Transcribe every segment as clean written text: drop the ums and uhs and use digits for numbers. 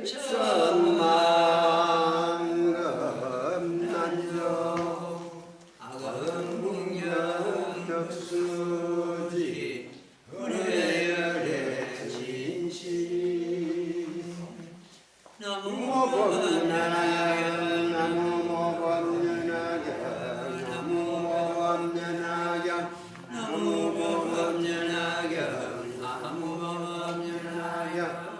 천만금난조 아금궁년 덕수지 은혜열의 진실 나무 법륜하경 나무 법륜하경 나무 법륜하경 나무 법륜하경 나무 법륜하경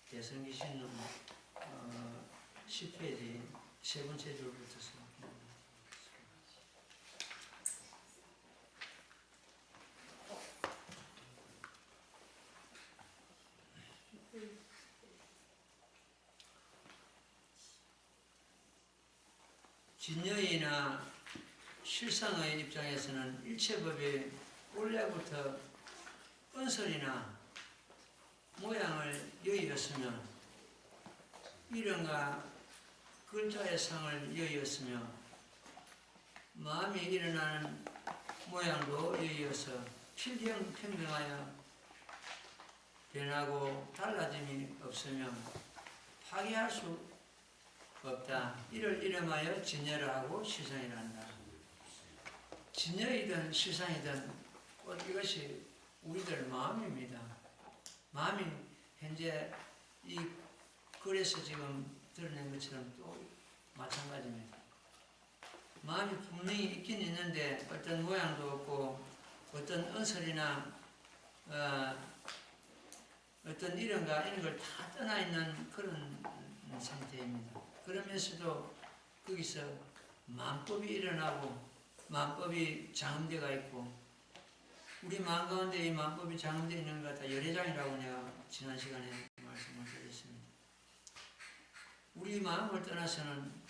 대성기신론 10페이지 세 번째 줄부터 진여이나 실상의 입장에서는 일체법이 원래부터 은설이나 모양을 여의었으며 이름과 글자의 상을 여의었으며 마음이 일어나는 모양도 여의어서 필경평등하여 변하고 달라짐이 없으며 파괴할 수 없다. 이를 이름하여 진여라 하고 실상이라 한다. 진여이든 실상이든 곧 이것이 우리들 마음입니다. 마음이 현재 이 글에서 지금 드러낸 것처럼 또 마찬가지입니다. 마음이 분명히 있긴 있는데 어떤 모양도 없고 어떤 언설이나 어떤 이런가 이런 걸 다 떠나 있는 그런 상태입니다. 그러면서도 거기서 마음법이 일어나고 마음법이 장엄대가 있고 우리 마음 가운데 이 마음법이 장엄되어 있는 것 같아 열애장이라고 내가 지난 시간에 말씀을 드렸습니다. 우리 마음을 떠나서는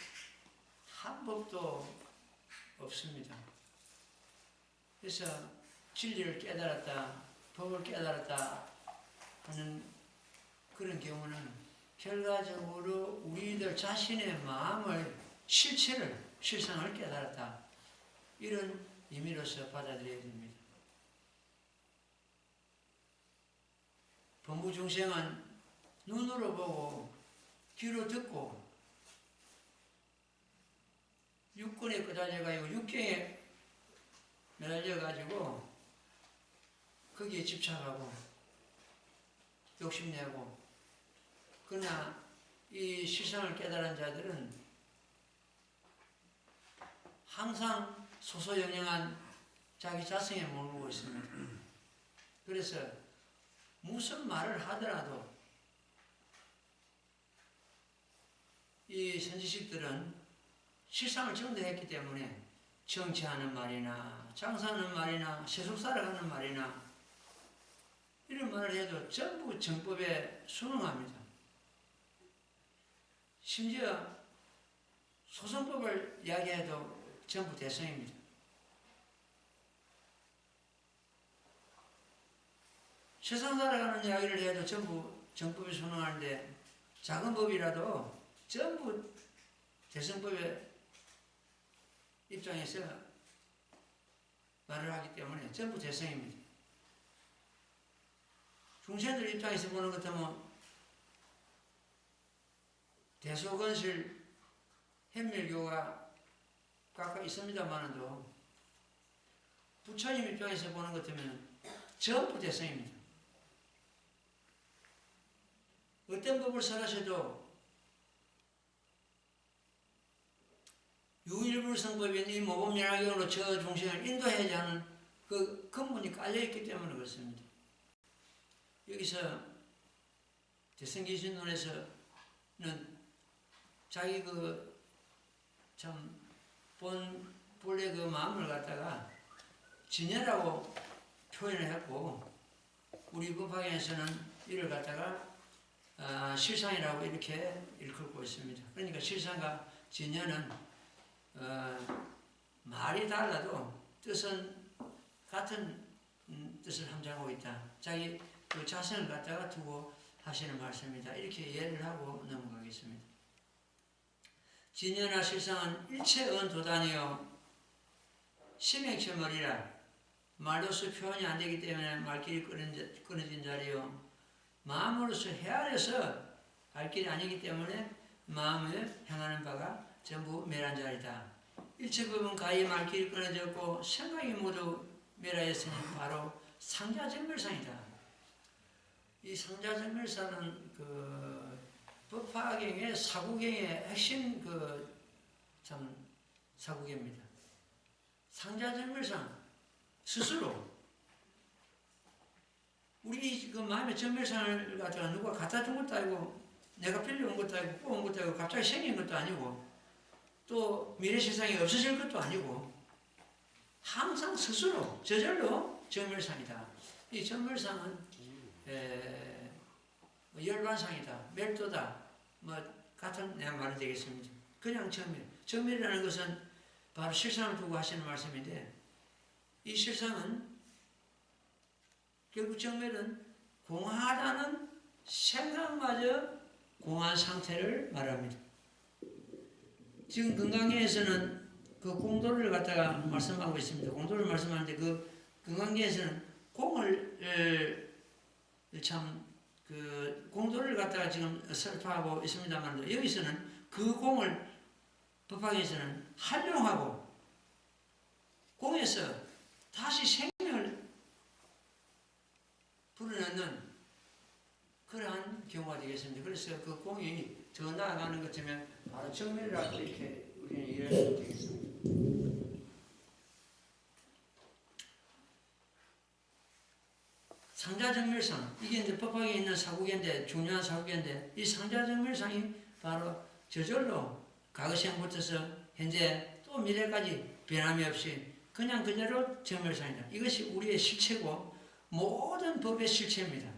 한 법도 없습니다. 그래서 진리를 깨달았다, 법을 깨달았다 하는 그런 경우는 결과적으로 우리들 자신의 마음을 실체를, 실상을 깨달았다. 이런 의미로서 받아들여야 됩니다. 범부중생은 눈으로 보고 귀로 듣고 육권에 끄달려가지고 육경에 매달려가지고 거기에 집착하고 욕심내고 그러나 이 실상을 깨달은 자들은 항상 소소영영한 자기 자성에 머물고 있습니다. 그래서 무슨 말을 하더라도 이 선지식들은 실상을 정도했기 때문에 정치하는 말이나 장사하는 말이나 세속 살아가는 말이나 이런 말을 해도 전부 정법에 순응합니다. 심지어 소송법을 이야기해도 전부 대성입니다. 세상 살아가는 이야기를 해도 전부 정법에 순응하는데 작은 법이라도 전부 대성법의 입장에서 말을 하기 때문에 전부 대성입니다. 중생들 입장에서 보는 것 같으면 대소건실 현밀교가 각각 있습니다만도 부처님 입장에서 보는 것 같으면 전부 대성입니다. 어떤 법을 설하셔도 유일불성법인 이 모범연화경으로 저 중생을 인도해야 하는 그 근본이 깔려있기 때문에 그렇습니다. 여기서 대성기신론에서는 자기 본래 그 마음을 갖다가 진여라고 표현을 했고, 우리 법화에서는 이를 갖다가 실상이라고 이렇게 일컫고 있습니다. 그러니까 실상과 진여는 말이 달라도 뜻은 같은 뜻을 함장하고 있다. 자기 그 자신을 갖다가 두고 하시는 말씀이다. 이렇게 이해를 하고 넘어가겠습니다. 진여나 실상은 일체은 도단이요 심행체머리라 말로서 표현이 안 되기 때문에 말길이 끊어진 자리요 마음으로서 헤아려서 알 길이 아니기 때문에 마음을 향하는 바가 전부 멸한 자리다. 일체법은 가히 말길이 끊어졌고 생각이 모두 멸하였으니 바로 상자정멸상이다. 이 상자정멸상은 그 법화경의 사구경의 핵심 참 사구경입니다. 상자정멸상 스스로 우리 그 마음의 정멸상을 갖다가 누가 갖다 준 것도 아니고 내가 빌려온 것도 아니고 꾸어온 것도 아니고 갑자기 생긴 것도 아니고 또 미래 세상이 없어질 것도 아니고 항상 스스로 저절로 정멸상이다. 이 정멸상은 열반상이다, 멸도다, 뭐 같은 말이 되겠습니다. 그냥 정멸. 정멸이라는 것은 바로 실상을 두고 하시는 말씀인데 이 실상은 결국 정멸은 공하다는 생각마저 공한 상태를 말합니다. 지금 건강계에서는 그 공도를 갖다가 말씀하고 있습니다. 공도를 말씀하는데 그 건강계에서는 공을 그 공도를 갖다가 지금 설파하고 있습니다만 여기서는 그 공을 법학에서는 활용하고 공에서 다시 생명을 불어넣는 그러한 경우가 되겠습니다. 그래서 그 공이 더 나아가는 것쯤에 바로 정멸이라고 이렇게 우리는 이해할 수 되겠습니다. 상자정멸상, 이게 이제 법학에 있는 사구계인데, 중요한 사구계인데, 이 상자정멸상이 바로 저절로 과거생부터서 현재 또 미래까지 변함이 없이 그냥 그대로 정멸상이다. 이것이 우리의 실체고 모든 법의 실체입니다.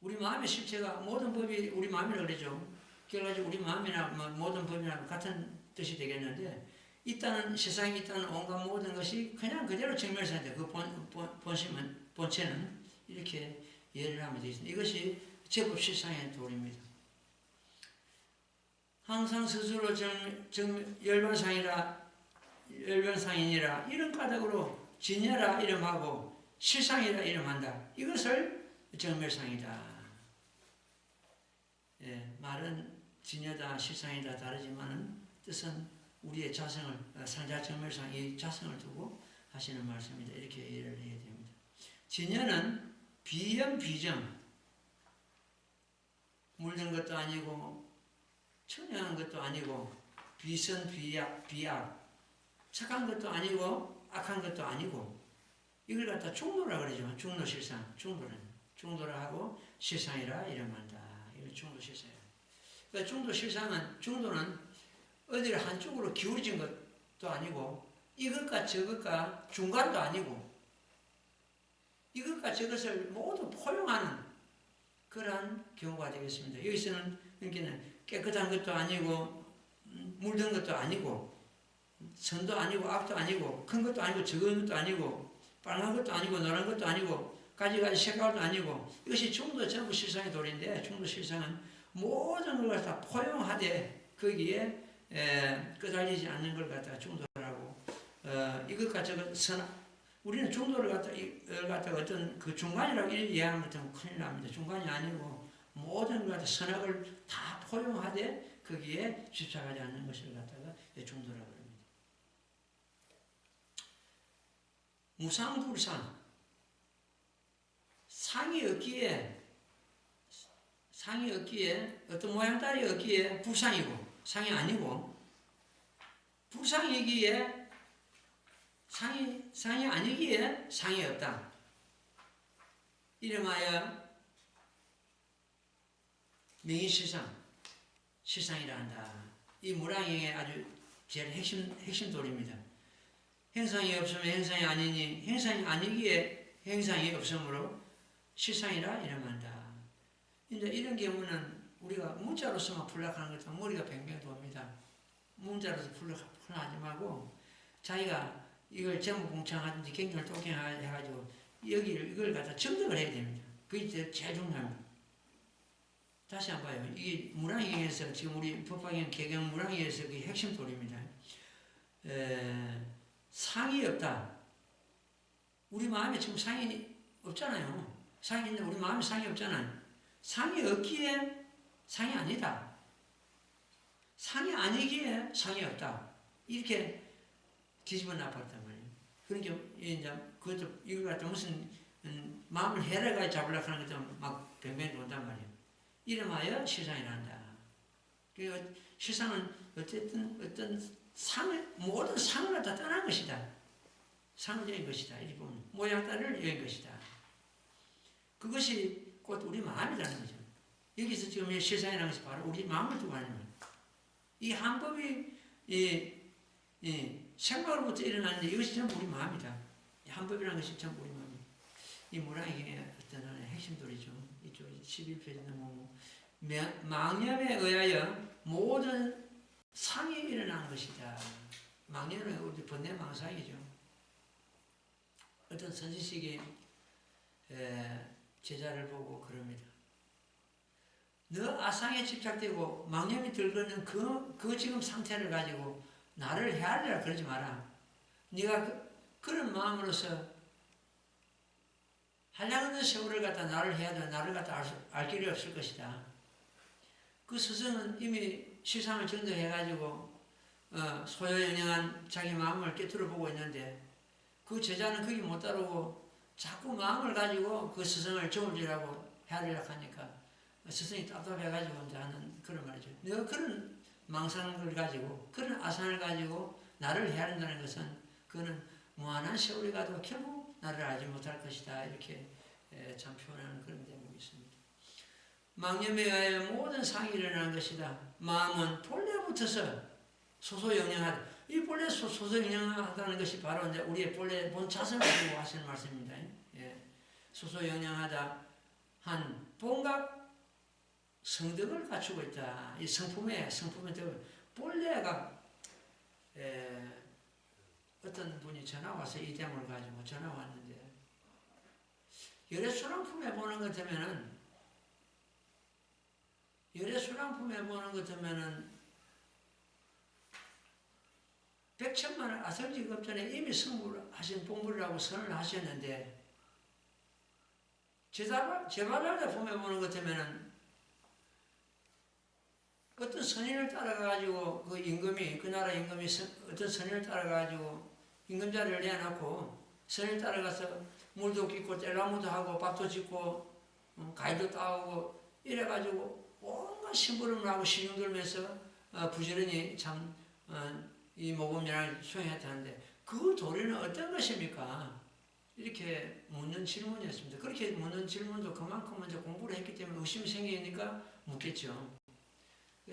우리 마음의 실체가 모든 법이 우리 마음이라고 그러죠. 그래가지고 우리 마음이나 모든 법이나 같은 뜻이 되겠는데 있다는 세상에 있다는 온갖 모든 것이 그냥 그대로 정멸상이다. 그 본체는 이렇게 이해를 하면 되겠습니다. 이것이 제법실상의 도리입니다. 항상 스스로 열반상이니라 이런 까닭으로 진여라 이름하고 실상이라 이름한다. 이것을 정멸상이다. 예, 말은 진여다 실상이다 다르지만은 뜻은 우리의 자성을 상자 정멸상 이 자성을 두고 하시는 말씀입니다. 이렇게 이해를 해야 됩니다. 진여는 비염비정 물든 것도 아니고 청량한 것도 아니고 비선 비악 착한 것도 아니고 악한 것도 아니고 이걸 갖다 중도라 그러지만 중도실상 중도라 하고 실상이라 이름한다. 이걸 중도실상이다. 그러니까 중도는 어디를 한쪽으로 기울어진 것도 아니고 이것과 저것과 중간도 아니고 이것과 저것을 모두 포용하는 그러한 경우가 되겠습니다. 여기서는 그러니까 깨끗한 것도 아니고 물든 것도 아니고 선도 아니고 악도 아니고 큰 것도 아니고 적은 것도 아니고 빨간 것도 아니고 노란 것도 아니고 가지가지 색깔도 아니고 이것이 중도 전부 실상의 도리인데 중도 실상은 모든 걸 갖다 포용하되 거기에 끄달리지 않는 걸 갖다가 중도라고 이것과 저것 우리는 중도를 갖다가 어떤 그 중간이라고 이해하는 것은 큰일 납니다. 중간이 아니고 모든 걸 갖다 선악을 다 포용하되 거기에 집착하지 않는 것을 갖다가 중도라고 합니다. 무상불상 상이 없기에 어떤 모양딸이 없기에 불상이고 상이 아니고 불상이기에 상이 아니기에 상이 없다. 이름하여 명의실상 실상이라 한다. 이 무량행의 아주 제일 핵심 도리입니다. 행상이 없으면 행상이 아니니 행상이 아니기에 행상이 없으므로 실상이라 이름한다. 근데 이런 경우는 우리가 문자로서만 풀락하는 것은 머리가 뱅뱅 돕니다. 문자로서 풀락하지 말고 자기가 이걸 전부 공창하든지 경전을 똑경해가지고 이걸 갖다 정득을 해야 됩니다. 그게 제일 중요합니다. 다시 한번 봐요. 이게 물왕경에서 지금 우리 법화경 개경 물왕경에서 그 핵심 도리입니다. 상이 없다. 우리 마음에 지금 상이 없잖아요. 상이 있는데 우리 마음에 상이 없잖아요. 상이 없기에 상이 아니다. 상이 아니기에 상이 없다. 이렇게 뒤집어 놔버렸단 말이에요. 그러니까 이제 그것도 이걸 갖다 무슨 마음을 해라가 잡으려고 하는 것도 막 뱅뱅 돈단 말이에요. 이름하여 시상이란다. 그러니까 시상은 어떤 상을 모든 상을 갖다 떠난 것이다. 상을 여인 것이다. 이렇게 보면 모양 따를 여인 것이다. 그것이 곧 우리 마음이라는 거죠. 여기서 지금 시상이라는 것이 바로 우리 마음을 두고 하는 거예요. 이 한법이 생각으로부터 일어나는데 이것이 전부 우리 마음이다. 이 한법이라는 것이 전부 우리 마음이다. 이 문화의 어떤 하나의 핵심들이죠. 이쪽 11페이지 넘어오고 망념에 의하여 모든 상이 일어난 것이다. 망념은 우리 번뇌망상이죠. 어떤 선지식이 제자를 보고 그럽니다. 너 아상에 집착되고 망념이 들거는 그 지금 상태를 가지고 나를 헤아리라 그러지 마라. 네가 그런 마음으로서 한량없는 세월을 갖다 나를 해야도 나를 갖다 알 길이 없을 것이다. 그 스승은 이미 시상을 전도해가지고 소요영영한 자기 마음을 깨뜨려 보고 있는데 그 제자는 거기 못 따르고 자꾸 마음을 가지고 그 스승을 저울질하고 헤아리려고 하니까 스승이 답답해가지고 이제 하는 그런 말이죠. 내가 그런 망상을 가지고 그런 아상을 가지고 나를 헤아린다는 것은 그는 무한한 세월이 가도 결국 나를 알지 못할 것이다. 이렇게 참 표현하는 그런 대목이 있습니다. 망념에 의하여 모든 상이 일어나는 것이다. 마음은 본래부터서 소소영영하다. 이 본래 소소영영하다는 것이 바로 이제 우리의 본래 본 자성을 가지고 하시는 말씀입니다. 예. 소소영영하다 한 본각 성덕을 갖추고 있다. 이 성품의 덕을 본래가 어떤 분이 전화 와서 이 대목을 가지고 전화 왔는데 열애수랑품에 보는 것 같으면은 백천만을 아설지급 전에 이미 성불하신 공부를 하고 선을 하셨는데 제발을 보면 것 같으면은 어떤 선인을 따라가지고 그 임금이 그 나라 임금이 어떤 선인을 따라가지고 임금자리를 내놓고 선인을 따라가서 물도 깃고 뗄나무도 하고 밥도 짓고 가위도 따오고 이래가지고 온갖 심부름을 하고 신용 들면서 부지런히 참 이 모범연을 수행했다는데 그 도리는 어떤 것입니까? 이렇게 묻는 질문이었습니다. 그렇게 묻는 질문도 그만큼 먼저 공부를 했기 때문에 의심이 생기니까 묻겠죠.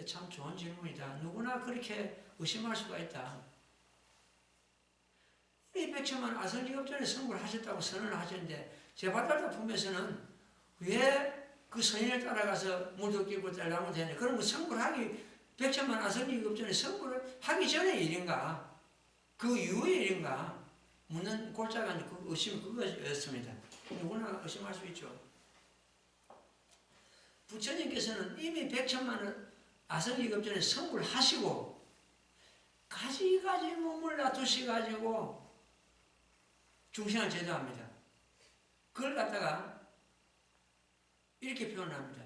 참 좋은 질문이다. 누구나 그렇게 의심할 수가 있다. 이 백천만 아선지급 전에 성불을 하셨다고 선언을 하셨는데 제바달다 품에서는 왜 그 선인을 따라가서 물도 끼고 뗄나무 되냐. 그럼 그 성불하기 백천만 아선지급 전에 성불을 하기 전의 일인가? 그 이후의 일인가? 묻는 골자가 그 의심이 그거였습니다. 누구나 의심할 수 있죠. 부처님께서는 이미 백천만을 아선지급 전에 성불하시고 가지가지 몸을 놔두시가지고 중생을 제도합니다. 그걸 갖다가 이렇게 표현합니다.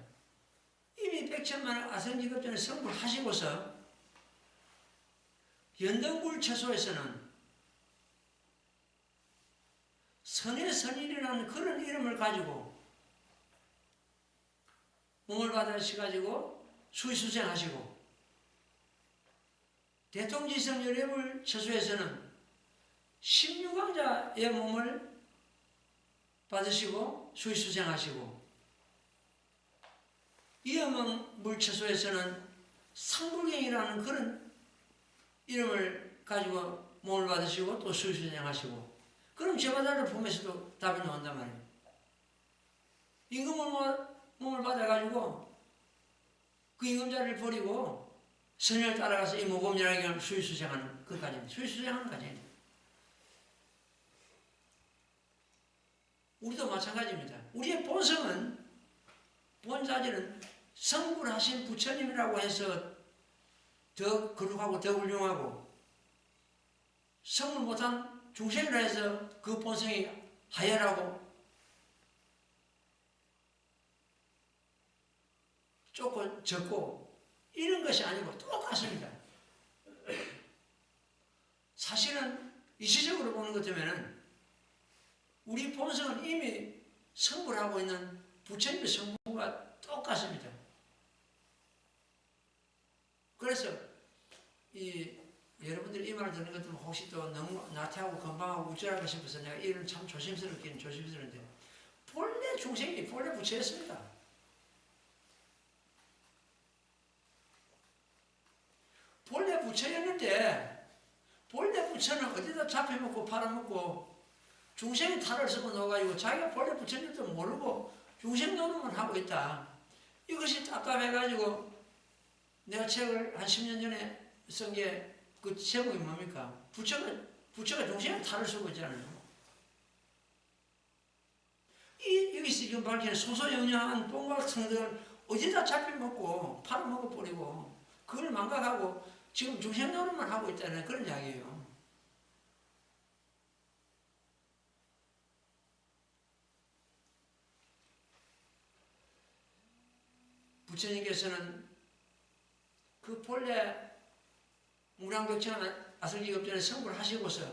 이미 백천만을 아선지급 전에 성불하시고서 연등굴 처소에서는 선의 선인이라는 그런 이름을 가지고 몸을 받으셔가지고 수의수생하시고 대통지성 열애불 처소에서는 16왕자의 몸을 받으시고 수의수생하시고 이어망 처소에서는 상불경이라는 그런 이름을 가지고 몸을 받으시고 또 수의수생하시고 그럼 제바다를 보면서도 답이 나온단 말이에요. 임금을 몸을 받아가지고 그 임금자를 버리고 선을 따라가서 이 모범이라는 수의수생하는 그까지입니다. 수의수생하는 까지입니다. 우리도 마찬가지입니다. 우리의 본성은 본자질은 성불하신 부처님이라고 해서 더 거룩하고 더 훌륭하고, 성불 못한 중생이라 해서 그 본성이 하열하고 좁고 적고 이런 것이 아니고 똑같습니다. 사실은 이시적으로 보는 것 같으면 우리 본성은 이미 성불하고 있는 부처님의 성불과 똑같습니다. 그래서 여러분들이 이 말을 듣는 것 같으면 혹시 또 너무 나태하고 건방하고 우쭐할까 싶어서 내가 이런 참 조심스럽긴 조심스러운데, 본래 중생이 본래 부처였습니다. 본래 부처였는데, 본래 부처는 어디다 잡혀먹고 팔아먹고 중생이 탈을 쓰고 넣어가지고 자기가 본래 부처님도 모르고 중생 노릇만 하고 있다. 이것이 답답해가지고 내가 책을 한 10년 전에 쓴 게 그 제목이 뭡니까? 부처가 중생의 탈을 쓰고 있잖아요. 여기서 지금 밝히는 소소영영한 똥과 성들을 어디다 잡혀먹고 팔아먹어버리고 그걸 망각하고 지금 중생 노릇만 하고 있다는 그런 이야기예요. 부처님께서는 그 본래 무량백천 아설기급전에 성불을 하시고서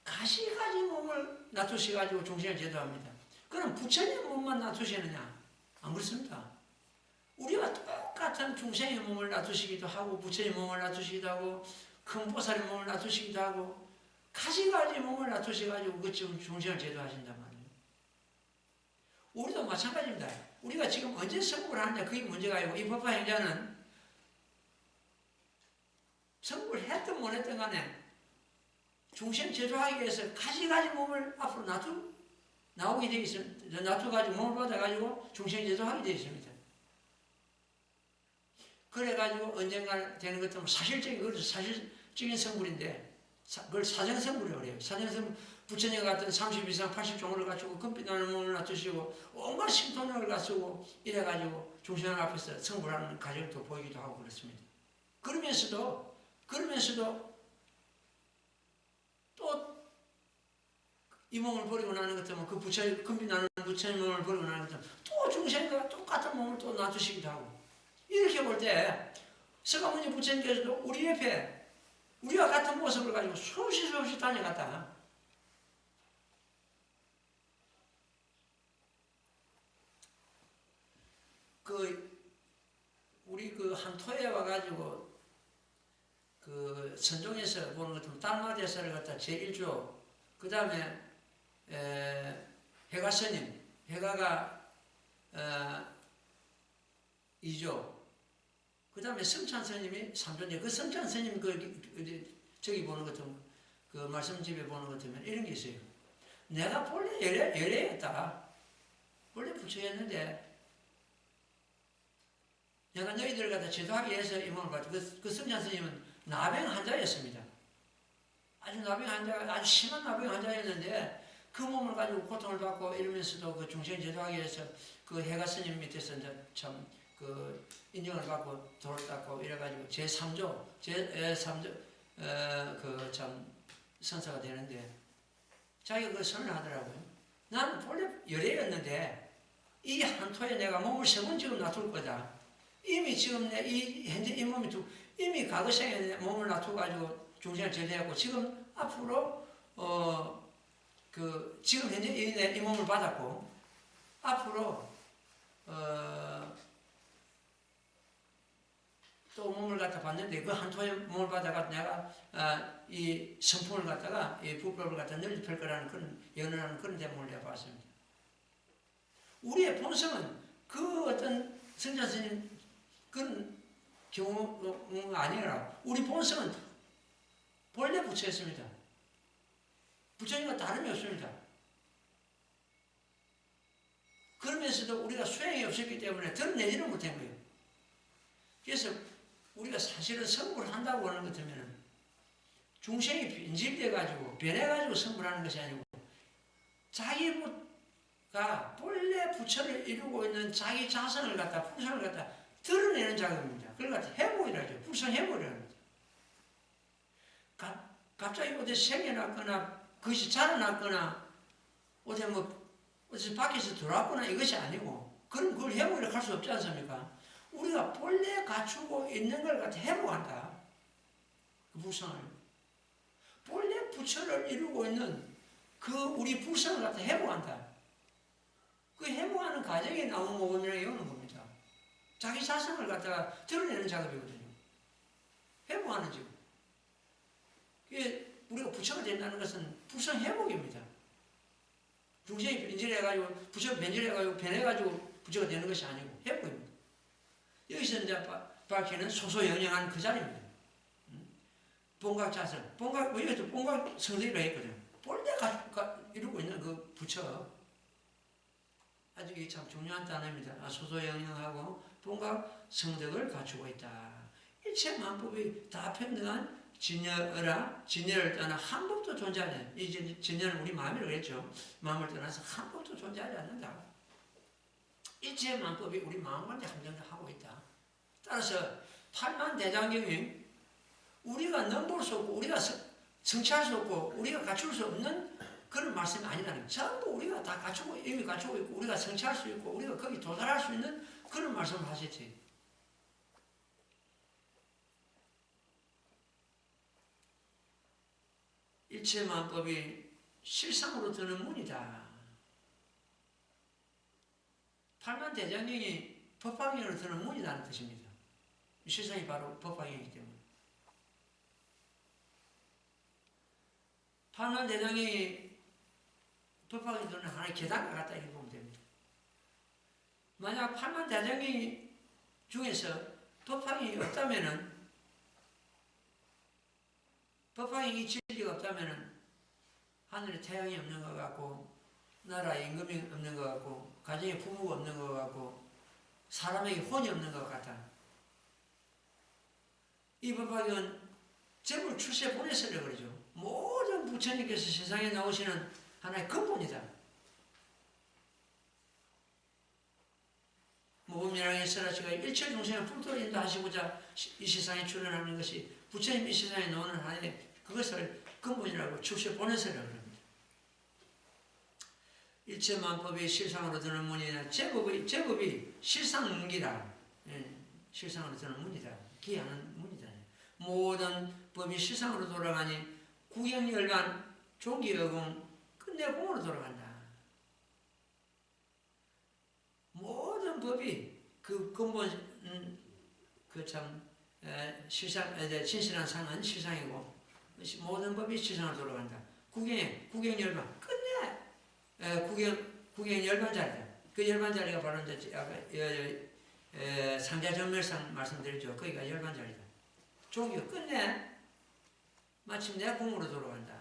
가시가지 몸을 놔두셔가지고 중생을 제도합니다. 그럼 부처님 몸만 놔두시느냐? 안 그렇습니다. 우리가 똑같은 중생의 몸을 놔두시기도 하고 부처님 몸을 놔두시기도 하고 큰 보살의 몸을 놔두시기도 하고 가시가지 몸을 놔두셔가지고 그 중생을 제도하신단 말이에요. 우리도 마찬가지입니다. 우리가 지금 언제 성불을 하느냐 그게 문제가 아니고 이 법화 행자는 성불했든 못했든 간에 중생 제도하기 위해서 가지가지 몸을 앞으로 나오게 되어 있습니다. 놔두가지고 몸을 받아가지고 중생 제도하게 되어 있습니다. 그래가지고 언젠가 되는 것 때문에 사실적인 성불인데 그걸 사정성불이라고 해요. 사정성불, 부처님 같은 30 이상 80종을 갖추고 금빛 나는 몸을 놔두시고 온갖 신통력을 갖추고 이래가지고 중생 앞에서 성불하는 과정도 보이기도 하고 그렇습니다. 그러면서도 또 이 몸을 버리고 나는 것 때문에 그 부처님, 금빛 나는 부처님 몸을 버리고 나는 것 때문에 또 중생과 똑같은 몸을 또 놔두시기도 하고 이렇게 볼 때 서가모니 부처님께서도 우리 옆에 우리와 같은 모습을 가지고 수없이 다녀갔다. 우리 한토에 와가지고 선종에서 보는 것 같으면 달마대사를 갖다 제1조, 그 다음에 해가스님, 해가가 2조, 그 다음에 성찬스님이 3조인데 그 성찬스님 저기 보는 것 같으면 그 말씀집에 보는 것 같으면 이런 게 있어요. 내가 본래 열애였다. 본래 부처였는데 내가 너희들을 갖다 제도하기 위해서 이 몸을 받고 그 성찬스님은 나병 환자였습니다. 아주 심한 나병 환자였는데 그 몸을 가지고 고통을 받고 이러면서도 그 중생 제도하기 위해서 그 해가 스님 밑에서 이제 참 인정을 받고 돌을 닦고 이래가지고 제3조 그 참 선사가 되는데 자기가 그 선을 하더라고요. 나는 본래 열애였는데 이 한토에 내가 몸을 3번 지금 놔둘 거다. 이미 지금 현재 이 몸이 이미 과거 생에 내 몸을 놔두가지고 중생을 제대하고 지금 앞으로 지금 현재 이 몸을 받았고 앞으로 또 몸을 갖다 받는데 그 한토에 몸을 받아가 내가 이 성품을 갖다가 이 불법을 갖다 널리 펼 거라는 그런 연언하는 그런 대목을 내가 봤습니다. 우리의 본성은 그 어떤 성자 스님 그런 경우가 아니라 우리 본성은 본래 부처였습니다. 부처님과 다름이 없습니다. 그러면서도 우리가 수행이 없었기 때문에 드러내지는 못한 거예요. 그래서 우리가 사실은 성불을 한다고 하는 것 같으면 중생이 변질돼가지고 변해가지고 성불하는 것이 아니고 자기가 본래 부처를 이루고 있는 자기 자성을 갖다 풍선을 갖다 드러내는 작업입니다. 그걸 갖다 회복이라죠. 불성 회복이라는 거죠. 갑자기 어디 생겨났거나 그것이 자라났거나 어디 밖에서 들어왔거나 이것이 아니고 그럼 그걸 회복이라고 할 수 없지 않습니까? 우리가 본래 갖추고 있는 걸 갖다 회복한다. 그 불성을. 본래 부처를 이루고 있는 그 우리 불성을 갖다 회복한다. 그 회복하는 과정에 나온 모범이라고 이러는 겁니다. 자기 자성을 갖다가 드러내는 작업이거든요. 회복하는 지금. 우리가 부처가 된다는 것은 불성 회복입니다. 중생이 변질해가지고 부처가 변질해가지고 변해가지고 부처가 되는 것이 아니고 회복입니다. 여기서 이제 밝히는 소소영영한 그 자리입니다. 본각자설, 여기서 본각 성덕이라고 했거든요. 본래 이루고 있는 그 부처. 아주 이게 참 중요한 단어입니다. 소소영영하고 본각 성덕을 갖추고 있다. 일체 만법이 다 평등한 진여를 떠나 한 법도 존재하지 않는다. 이 진여는 우리 마음이라고 했죠. 마음을 떠나서 한 법도 존재하지 않는다. 일체 만법이 우리 마음과 함정하고 있다. 따라서 팔만대장경이 우리가 넘볼 수 없고 우리가 성취할 수 없고 우리가 갖출 수 없는 그런 말씀이 아니라는 거예요. 전부 우리가 다 이미 갖추고 있고 우리가 성취할 수 있고 우리가 거기 도달할 수 있는 그런 말씀을 하셨지. 일체만법이 실상으로 드는 문이다. 팔만대장경이 법화경으로 드는 문이라는 뜻입니다. 실상이 바로 법화경이기 때문에. 팔만대장경이 법화경이 드는 하나의 계단과 같다 이렇게 보면 됩니다. 만약 팔만대장경 중에서 법화경이 없다면은 법화경이 진리가 없다면은 하늘에 태양이 없는 것 같고 나라에 임금이 없는 것 같고 가정에 부모가 없는 것 같고 사람에게 혼이 없는 것 같다. 이 법화경은 점을 출세 보내서라 그러죠. 모든 부처님께서 세상에 나오시는 하나의 근본이다. 모범이랑의 설화시가 일체 중생을 불도로 인도하시고자 이 세상에 출현하는 것이 부처님 이 세상에 나오는 하나의 그것을 근본이라고 출세 보내서라 그럽니다. 일체 만법이 실상으로 드는 문이나 제법이 실상문기다. 실상으로 드는 문이다. 기하는 문이다. 모든 법이 실상으로 돌아가니 구경열반 종기여공 끝내 공으로 돌아간다. 모든 법이 그 근본 진실한 상은 실상이고 모든 법이 실상으로 돌아간다. 구경열반 끝내 구경열반자리다. 그 열반자리가 바로 이제 상자전멸상 말씀드렸죠. 거기가 열반자리다. 종기가 끝내 마침내 공으로 돌아간다.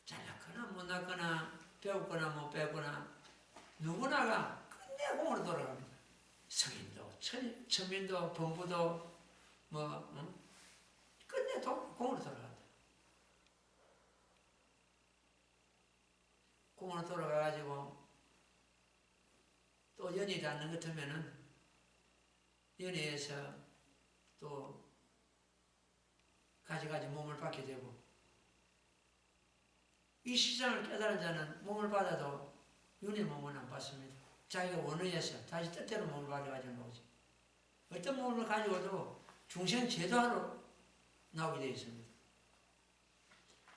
잘났거나 못났거나 배웠거나 못 배웠거나 누구나가 끝내 공으로 돌아갑니다. 성인도 천민도 범부도 끝내 공으로 돌아간다. 공으로 돌아가가지고 또 연이 닿는 것 같으면은 연애에서 또 가지가지 몸을 받게 되고 이 시장을 깨달은 자는 몸을 받아도 윤의 몸은 안 받습니다. 자기가 원의해서 다시 뜻대로 몸을 받아가지고 나오지. 어떤 몸을 가지고도 중생 제도하러 나오게 되어 있습니다.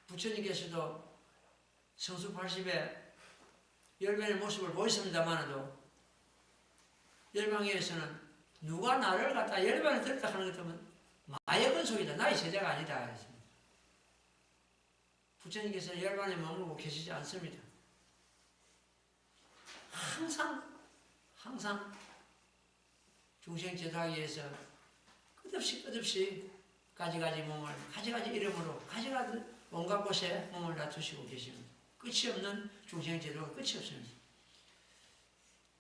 부처님께서도 성수 80에 열반의 모습을 보였습니다만도 열방에서는 누가 나를 갖다 열반을 들었다 하는 것 같으면 마의 근속이다. 나의 제자가 아니다. 했습니다. 부처님께서는 열반에 머물고 계시지 않습니다. 항상 중생 제도하기 위해서 끝없이 가지가지 몸을 가지가지 이름으로 가지가지 온갖 곳에 몸을 놔두시고 계십니다. 끝이 없는 중생 제도가 끝이 없습니다.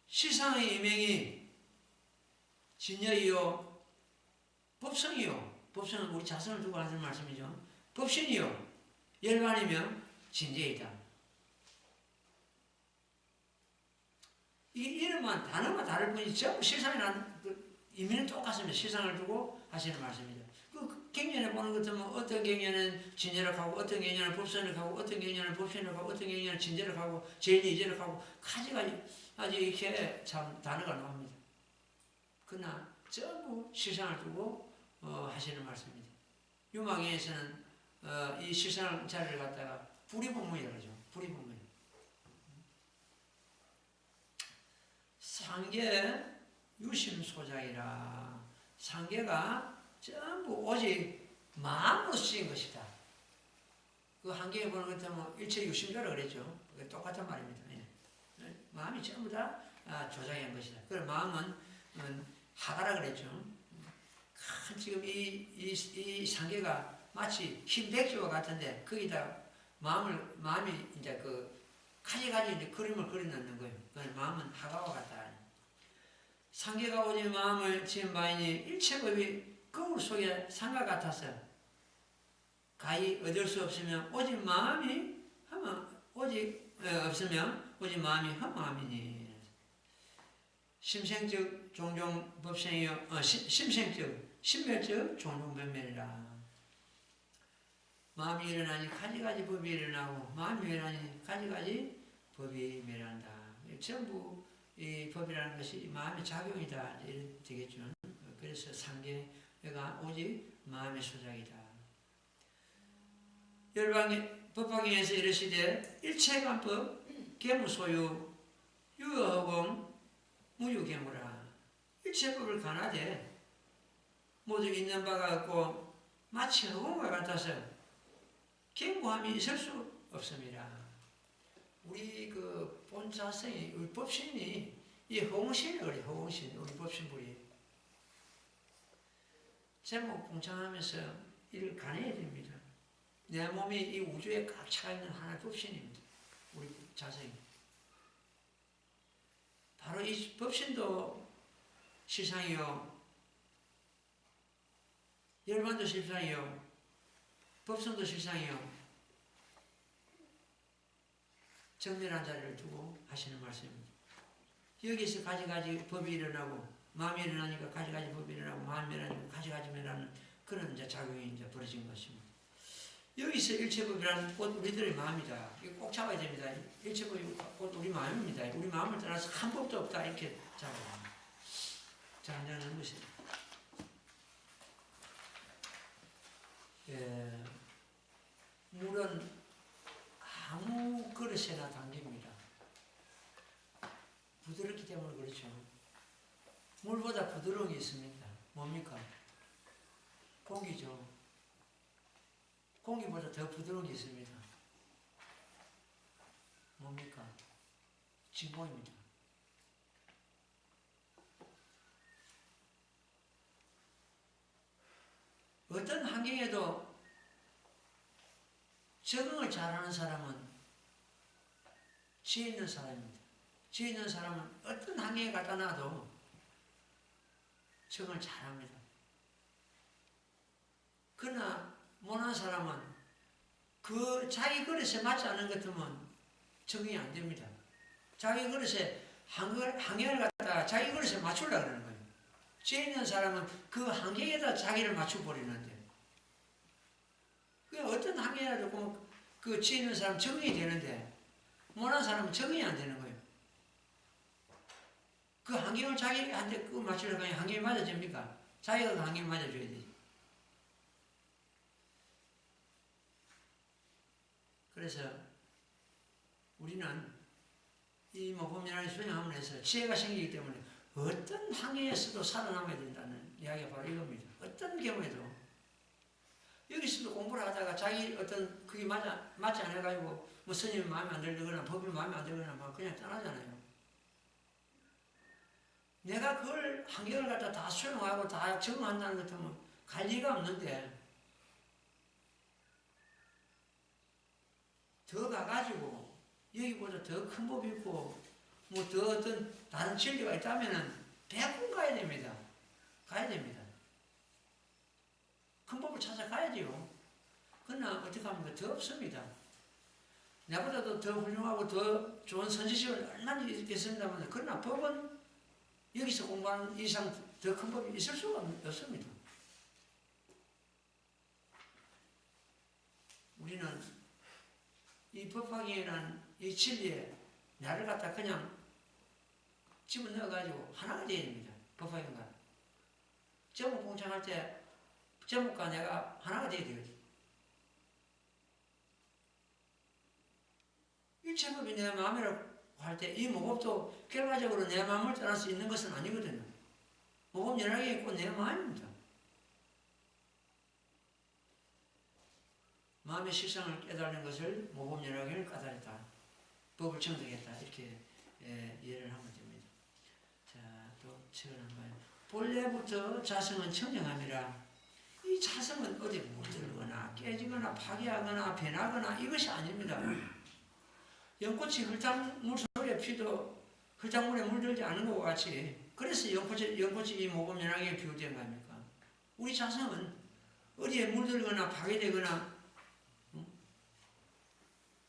시상의 이명이 진여이요 법성이요. 법성은 우리 자성을 두고 하는 말씀이죠. 법신이요. 열반이며 진제이다. 이 이름만 단어만 다를 뿐이지 전부 실상이란 그 의미는 똑같습니다. 실상을 두고 하시는 말씀이죠. 그 경전에 보는 것처럼 어떤 경전은 진제력하고 어떤 경전은 법선력하고 어떤 경전은 법신력하고 어떤 경전은 진제력하고 제일이제력하고 가지가지 아주 이렇게 참 단어가 나옵니다. 그러나 전부 실상을 두고 하시는 말씀입니다. 유망에서는 이 실상 자리를 갖다가 불이분문이라고 하죠. 불이분문. 상계 유심소장이라. 상계가 전부 오직 마음으로 쓰인 것이다. 그 한계에 보는 것 때문에 일체 유심조라고 그랬죠. 똑같은 말입니다. 마음이 전부 다 조작한 것이다. 그 마음은 하가라 그랬죠. 지금 이 상계가 마치 흰 백지와 같은데 거기다 마음이 이제 그 가지가지 이제 그림을 그려놓는 거예요. 마음은 하가와 같다. 상계가 오직 마음을 지은 바이니 일체법이 거울 속에 상과 같아서 가히 얻을 수 없으면 오직 마음이 없으면 오직 마음이 험함이니. 심생적 종종 법생이요 심생적 신멸적 종종 변멸이라. 마음이 일어나니 가지가지 법이 일어나고 마음이 일어나니 가지가지 법이 멸한다. 전부 이 법이라는 것이 마음의 작용이다. 이렇게 되겠죠. 그래서 상계가 오직 마음의 소작이다. 법화경에서 이르시되 일체관법 계무소유 유효허공 무유계무라. 일체법을 가나되 모두 있는 바가 없고 마치 허공과 같아서 경고함이 있을 수 없습니다. 우리 그 본자성이 우리 법신이 이 허공신이 그래. 허공신 우리 법신불이 제목 공창하면서 이를 가내야 됩니다. 내 몸이 이 우주에 꽉 차 있는 하나의 법신입니다. 우리 자성이 바로 이 법신도 실상이요 열반도 실상이요 법성도 실상이요 정밀한 자리를 두고 하시는 말씀입니다. 여기서 가지가지 법이 일어나고 마음이 일어나니까 가지가지 법이 일어나고 마음이 일어나니까 가지가지 일어나는 그런 이제 작용이 이제 벌어진 것입니다. 여기서 일체법이라는 곧 우리들의 마음이다. 이거 꼭 잡아야 됩니다. 일체법이 곧 우리 마음입니다. 우리 마음을 떠나서 한 법도 없다. 이렇게 잡아야 합니다. 자는 것입니다. 물은 아무 그릇에나 담깁니다. 부드럽기 때문에 그렇죠. 물보다 부드러운 게 있습니다. 뭡니까? 공기죠. 공기보다 더 부드러운 게 있습니다. 뭡니까? 진공입니다. 어떤 환경에도 적응을 잘하는 사람은 지혜 있는 사람입니다. 지혜 있는 사람은 어떤 환경에 갖다 놔도 적응을 잘합니다. 그러나 못한 사람은 그 자기 그릇에 맞지 않는 것 같으면 적응이 안 됩니다. 자기 그릇에 환경을 갖다가 자기 그릇에 맞추려고 그러는 거예요. 지혜 있는 사람은 그 환경에다 자기를 맞춰버리는데 어떤 환경이라도 그 지혜 있는 사람은 적응이 되는데 못한 사람은 적응이 안 되는 거예요. 그 환경을 자기한테 그 맞추려고 하면 환경이 맞아집니까? 자기가 그 환경을 맞아줘야 되지. 그래서 우리는 이 모범이라는 수행함을 해서 지혜가 생기기 때문에 어떤 환경에서도 살아남아야 된다는 이야기가 바로 이겁니다. 어떤 경우에도 여기서도 공부를 하다가 자기 어떤 그게 맞지 않아가지고 뭐 스님이 마음에 안 들거나 법이 마음에 안 들거나 막 그냥 떠나잖아요. 내가 그걸 환경을 갖다 다 수용하고 다 적응한다는 것 같으면 갈 리가 없는데 더 가가지고 여기보다 더 큰 법이 있고 뭐 더 어떤 다른 진리가 있다면은 100분 가야 됩니다. 가야 됩니다. 큰 법을 찾아가야지요. 그러나 어떻게 합니까? 더 없습니다. 나보다도 더 훌륭하고 더 좋은 선지식을 얼마나 있겠습니다만, 그러나 법은 여기서 공부하는 이상 더 큰 법이 있을 수가 없습니다. 우리는 이 법학이라는 이 진리에 나를 갖다 그냥 집어넣어가지고 하나가 되어야 됩니다. 법학인가. 제목 공창할 때 제목과 내가 하나가 되어야 되거든. 일체법이 내 마음이라고 할 때 이 모법도 결과적으로 내 마음을 떠날 수 있는 것은 아니거든요. 모법 연락이 있고 내 마음입니다. 마음의 실상을 깨달는 것을 모법 연락을 까다렸다. 법을 청득했다. 이렇게 이해를 하면 됩니다. 자, 또 책을 한번 본래부터 자성은 청정함이라. 이 자성은 어디 물들거나 깨지거나 파괴하거나 변하거나 이것이 아닙니다. 연꽃이 흙탕물 속에 피도 흙탕물에 물들지 않은 것과 같이, 그래서 연꽃이 이 모범 연락에 비유된 거 아닙니까? 우리 자성은 어디에 물들거나 파괴되거나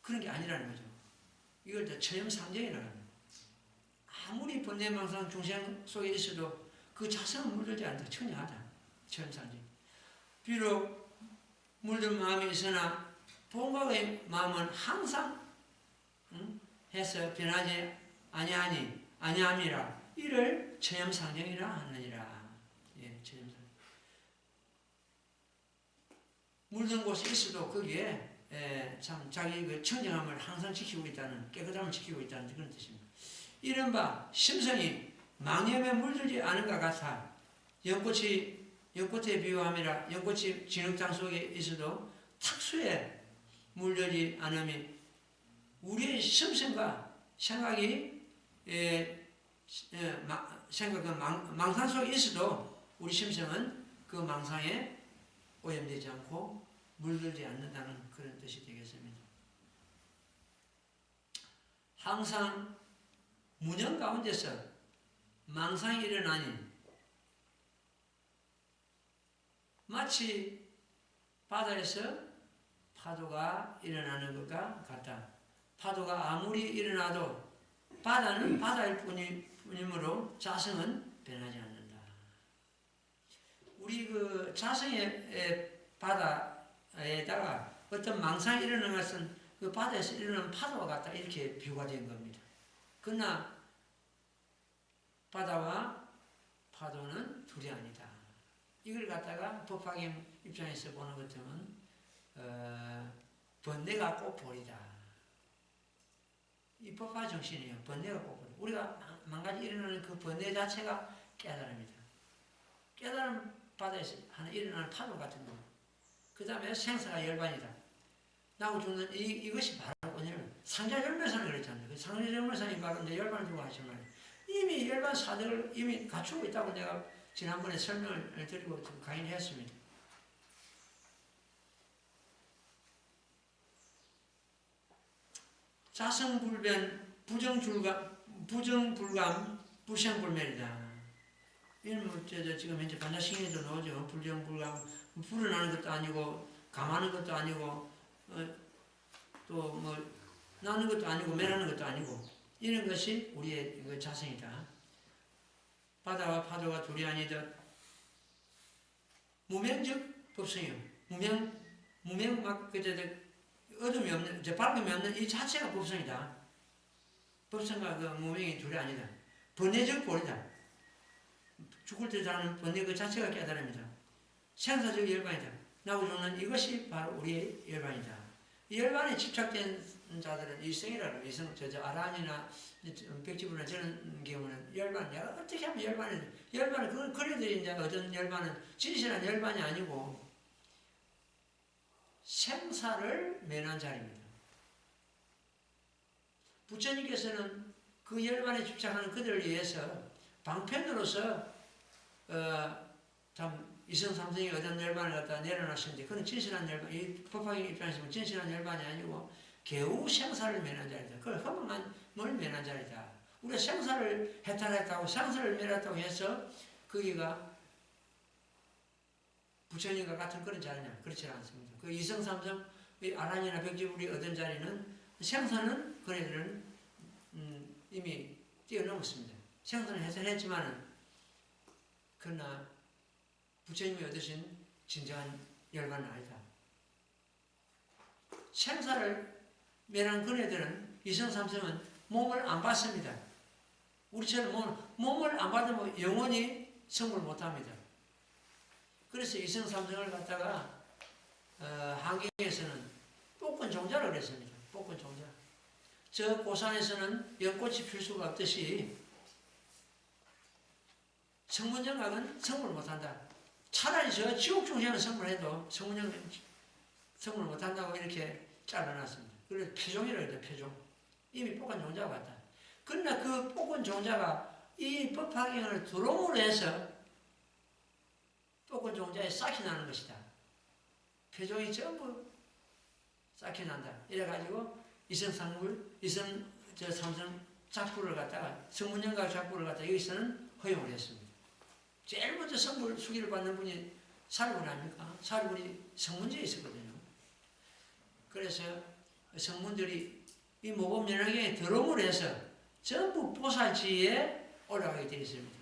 그런 게 아니라는 거죠. 이걸 더 처형상정이라고 합니다. 아무리 번뇌망상 중생 속에 있어도 그 자성은 물들지 않다. 청량하다. 처형상정. 비록 물든 마음이 있으나 본각의 마음은 항상 해서 변하지 아니함이라. 이를 처형상정이라 하느니라. 예, 처형상정. 물든 곳이 있어도 거기에 참 자기 그 청정함을 항상 지키고 있다는, 깨끗함을 지키고 있다는 그런 뜻입니다. 이른바 심성이 망념에 물들지 않은 것 같아 연꽃에 비유함이라. 연꽃이 진흙탕 속에 있어도 탁수에 물들지 않음이 우리의 심성과 생각이 망상 속에 있어도 우리 심성은 그 망상에 오염되지 않고 물들지 않는다는 그런 뜻이 되겠습니다. 항상 문영 가운데서 망상이 일어나니 마치 바다에서 파도가 일어나는 것과 같다. 파도가 아무리 일어나도 바다는 바다일 뿐이므로 자성은 변하지 않는다. 우리 그 자성의 바다에다가 어떤 망상이 일어나는 것은 그 바다에서 일어나는 파도와 같다. 이렇게 비유가 된 겁니다. 그러나 바다와 파도는 둘이 아니다. 이걸 갖다가 법학의 입장에서 보는 것 같으면 번뇌가 꽃볼이다. 이 법화 정신이에요. 번뇌가 꽃볼. 우리가 만가지 일어나는 그 번뇌 자체가 깨달음이다. 깨달음 바다에서 하나 일어나는 파도 같은 거. 그 다음에 생사가 열반이다. 나고 죽는 이것이 바로 오늘 상자열매사는 그랬잖아요. 상자열매사는 바로 내 열반을 두고 하시면 이미 열반 사덕을 이미 갖추고 있다고 내가 지난번에 설명을 드리고 강의를 했습니다. 자성불변, 부정불감, 불생불멸이다. 이는 뭐, 지금 현재 반자신경에도 나오죠. 불정불감, 불어나는 것도 아니고, 감하는 것도 아니고, 또 뭐, 나는 것도 아니고, 멸하는 것도 아니고, 이런 것이 우리의 자성이다. 바다와 파도가 둘이 아니듯, 무명적 법성이요. 무명 막, 어둠이 없는, 밝음이 없는 이 자체가 법성이다. 법성과 그 무명이 둘이 아니다. 번뇌적 볼이다. 죽을 때 자는 번뇌 그 자체가 깨달음이다. 생사적 열반이다. 나고 죽는 이것이 바로 우리의 열반이다. 이 열반에 집착된 자들은 일성이라고, 일성, 아란이나 백지부나 저런 경우는 열반, 내가 어떻게 하면 열반을, 그래들이 이제 얻은 열반은 진실한 열반이 아니고, 생사를 면한 자리입니다. 부처님께서는 그 열반에 집착하는 그들을 위해서 방편으로서 참 이성삼성이 얻은 열반을 갖다 내려놨는데 그건 진실한 열반, 이 법화의 입장에서 보면 진실한 열반이 아니고 겨우 생사를 면한 자리다. 그걸 허망함을 면한 자리다. 우리가 생사를 해탈했다고 생사를 면했다고 해서 거기가 부처님과 같은 그런 자리냐? 그렇지 않습니다. 그 이성삼성, 아란이나 백지불이 얻은 자리는 생사는 그네들은 이미 뛰어넘었습니다. 생사는 해설했지만은 그러나 부처님이 얻으신 진정한 열반은 아니다. 생사를 멸한 그네들은 이성삼성은 몸을 안 받습니다. 우리처럼 몸을 안 받으면 영원히 성불 못합니다. 그래서 이성삼성을 갖다가 한경에서는 뽀끈 종자라고 그랬습니다. 뽀끈 종자. 저 고산에서는 연꽃이 필 수가 없듯이 성문정각은 성불 못한다. 차라리 저 지옥 중생은 성불해도 성문정각은 성불 못한다고 이렇게 잘라놨습니다. 그래서 표종이라고 해요. 표종. 이미 뽀끈 종자가 왔다. 그러나 그 뽀끈 종자가 이 법화경을 들어옴으로 해서 뽀끈 종자에 싹이 나는 것이다. 표종이 전부 싹이 난다. 이래가지고 이성삼불, 삼성 작부를 갖다가 성문정각 작부를 갖다가 여기서는 허용을 했습니다. 제일 먼저 성불 수기를 받는 분이 사리분 아닙니까? 사리분이 성문제에 있었거든요. 그래서 성문들이 이 모범연화경에 들어옴으로 해서 전부 보살지에 올라가게 되어 있습니다.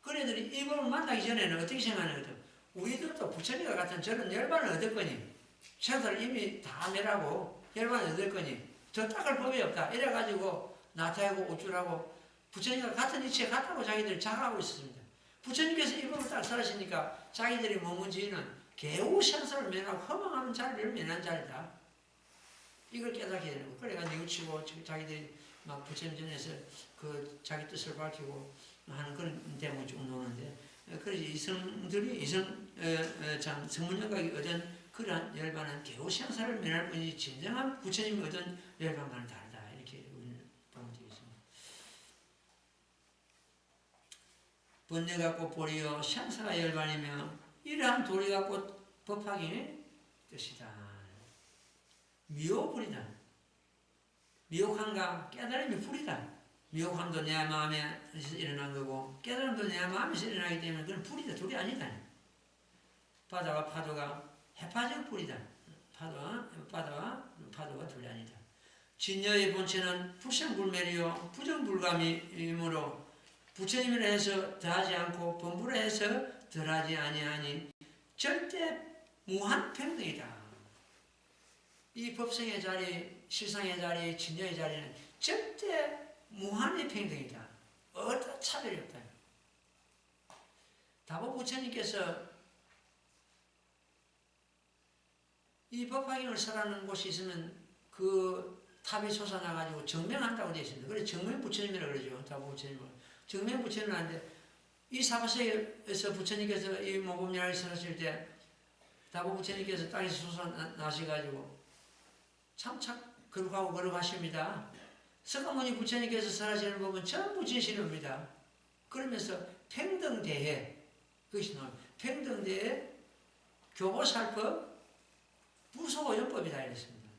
그네들이 이 법을 만나기 전에는 어떻게 생각하냐면 우리들도 부처님과 같은 저런 열반을 얻을 거니 생사를 이미 다 멸하고 열반을 얻을 거니 저 닦을 법이 없다. 이래가지고 나타하고 우쭐하고 부처님과 같은 이치에 같다고 자기들이 자각하고 있었습니다. 부처님께서 이 법을 딱 살으시니까 자기들이 머문 지위는 개우 생사를 면하고 허망하는 자리를 면한 자리다. 이걸 깨닫게 되는 거. 그래가 뉘우치고 자기들이 막 부처님 전에서 그 자기 뜻을 밝히고 하는 그런 대목이 쭉 나오는데, 그래서 이성들이 성문정각이 얻은 그러한 열반은 개우 생사를 면할 뿐이지 진정한 부처님이 얻은 열반과는 다르다. 이렇게 우리는 보면 되겠습니다. 번뇌 갖고 보리요 생사가 열반이며 이러한 도리 갖고 법화경의 뜻이다. 미혹불이다. 미혹함과 깨달음이 불이다. 미혹함도 내 마음에 일어난 거고 깨달음도 내 마음에서 일어나기 때문에 그건 불이다. 둘이 아니다. 바다와 파도가 해파적 불이다. 바다와 파도가 둘이 아니다. 진여의 본체는 불생불멸이요 부정불감이므로 부처님이라 해서 더하지 않고 범부라 해서 덜하지 아니하니 절대 무한평등이다. 이 법성의 자리, 실상의 자리, 진여의 자리는 절대 무한의 평등이다. 어떤 차별이 없다. 다보 부처님께서 이 법화경을 설하는 곳이 있으면 그 탑이 솟아나가지고 정명한다고 되어 있습니다. 그래서 정명 부처님이라고 그러죠. 다보 부처님을. 정명 부처님은 하는데 이 사바세에서 부처님께서 이 모범연화를 설하실 때 다보 부처님께서 땅에서 솟아나셔가지고 참착 거룩하고 거룩하십니다. 석가모니 부처님께서 설하시는 법은 전부 진실입니다. 그러면서 평등대해, 그것이 나옵니다. 평등대해 교보살법 부소오연법이다 이랬습니다.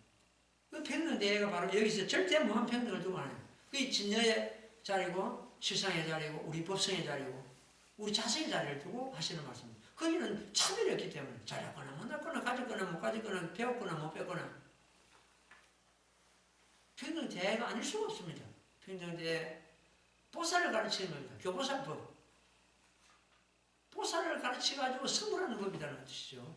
그 평등대해가 바로 여기서 절대 무한평등을 두고 하는 거예요. 그게 진여의 자리고 실상의 자리고 우리 법성의 자리고 우리 자성의 자리를 두고 하시는 말씀입니다. 거기는 차별이 없기 때문에 잘했거나 못했거나 가졌거나 못 가졌거나 배웠거나 못 배웠거나 평등대해가 아닐 수가 없습니다. 평등대해 보살을 가르치는 겁니다. 교보살법. 보살을 가르쳐가지고 성불하는 법이라는 뜻이죠.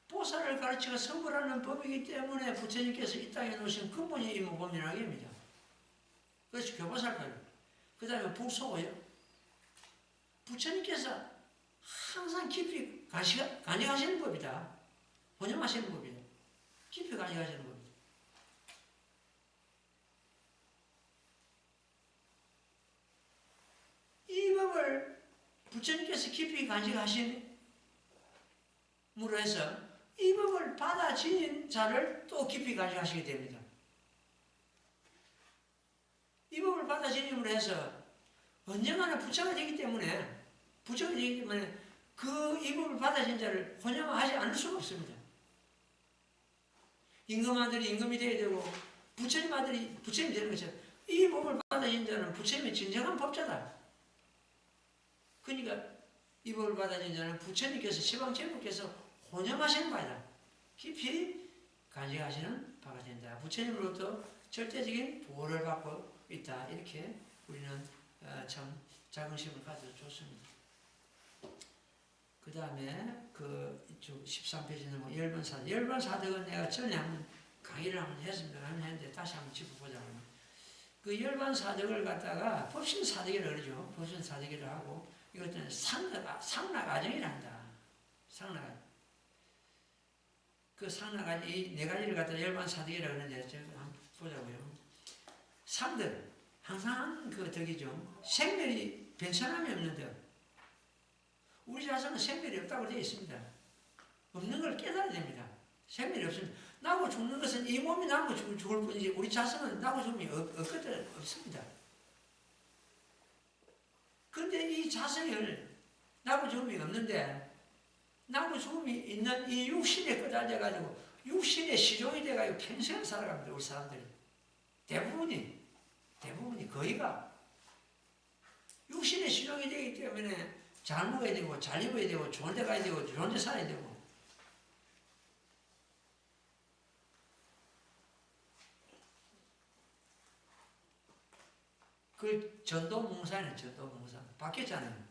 보살을 가르치고 성불하는 법이기 때문에 부처님께서 이 땅에 놓으신 근본이 이 모범연화경입니다. 그래서 교보살법. 그 다음에 불소고요. 부처님께서 항상 깊이 간직하시는 법이다. 번영하시는 법이다. 깊이 간직하시는 법이다. 이 법을 부처님께서 깊이 간직하심으로 해서 이 법을 받아 지닌 자를 또 깊이 간직하시게 됩니다. 이 법을 받아 지님으로 해서 언젠가는 부처가 되기 때문에 그 이 법을 받아 진 자를 혼용하지 않을 수가 없습니다. 임금 아들이 임금이 되어야 되고 부처님 아들이 부처님이 되는 것처럼 이 법을 받아진 자는 부처님의 진정한 법자다. 그러니까 이 법을 받아진 자는 부처님께서 시방제국께서 혼용하시는 바이다. 깊이 간직하시는 바가 된다. 부처님으로부터 절대적인 보호를 받고 있다. 이렇게 우리는 참 자긍심을 가져도 좋습니다. 그 다음에 그 13페이지는 열반 사득. 열반 사득은 내가 전에 한번 강의를 한번 했습니다. 했는데 다시 한번 짚어보자면 그 열반 사득을 갖다가 법신 사득이라고 그러죠. 법신 사득이라고 하고 이것은 상락아정이란다. 상락아정. 그 상락아정 이 네 가지를 갖다가 열반 사득이라고 그러는데 제가 한번 보자고요. 삼득 항상 그 덕이죠. 생멸이 변천함이 없는 덕. 우리 자손은 생멸이 없다고 되어 있습니다. 없는 걸 깨달아야 됩니다. 생멸이 없습니다. 나고 죽는 것은 이 몸이 나고 죽을 뿐이지 우리 자손은 나고 죽음이 없습니다. 그런데 이 자성을 나고 죽음이 없는데 나고 죽음이 있는 이 육신에 끄달려가지고 육신의 시종이 돼가지고 평생 살아갑니다. 우리 사람들이. 대부분이 거의가 육신의 시종이 되기 때문에 잘 먹어야 되고 잘 입어야 되고 좋은 데 가야 되고 좋은 데 살아야 되고 그 전도몽사는 전도몽사 바뀌었잖아요.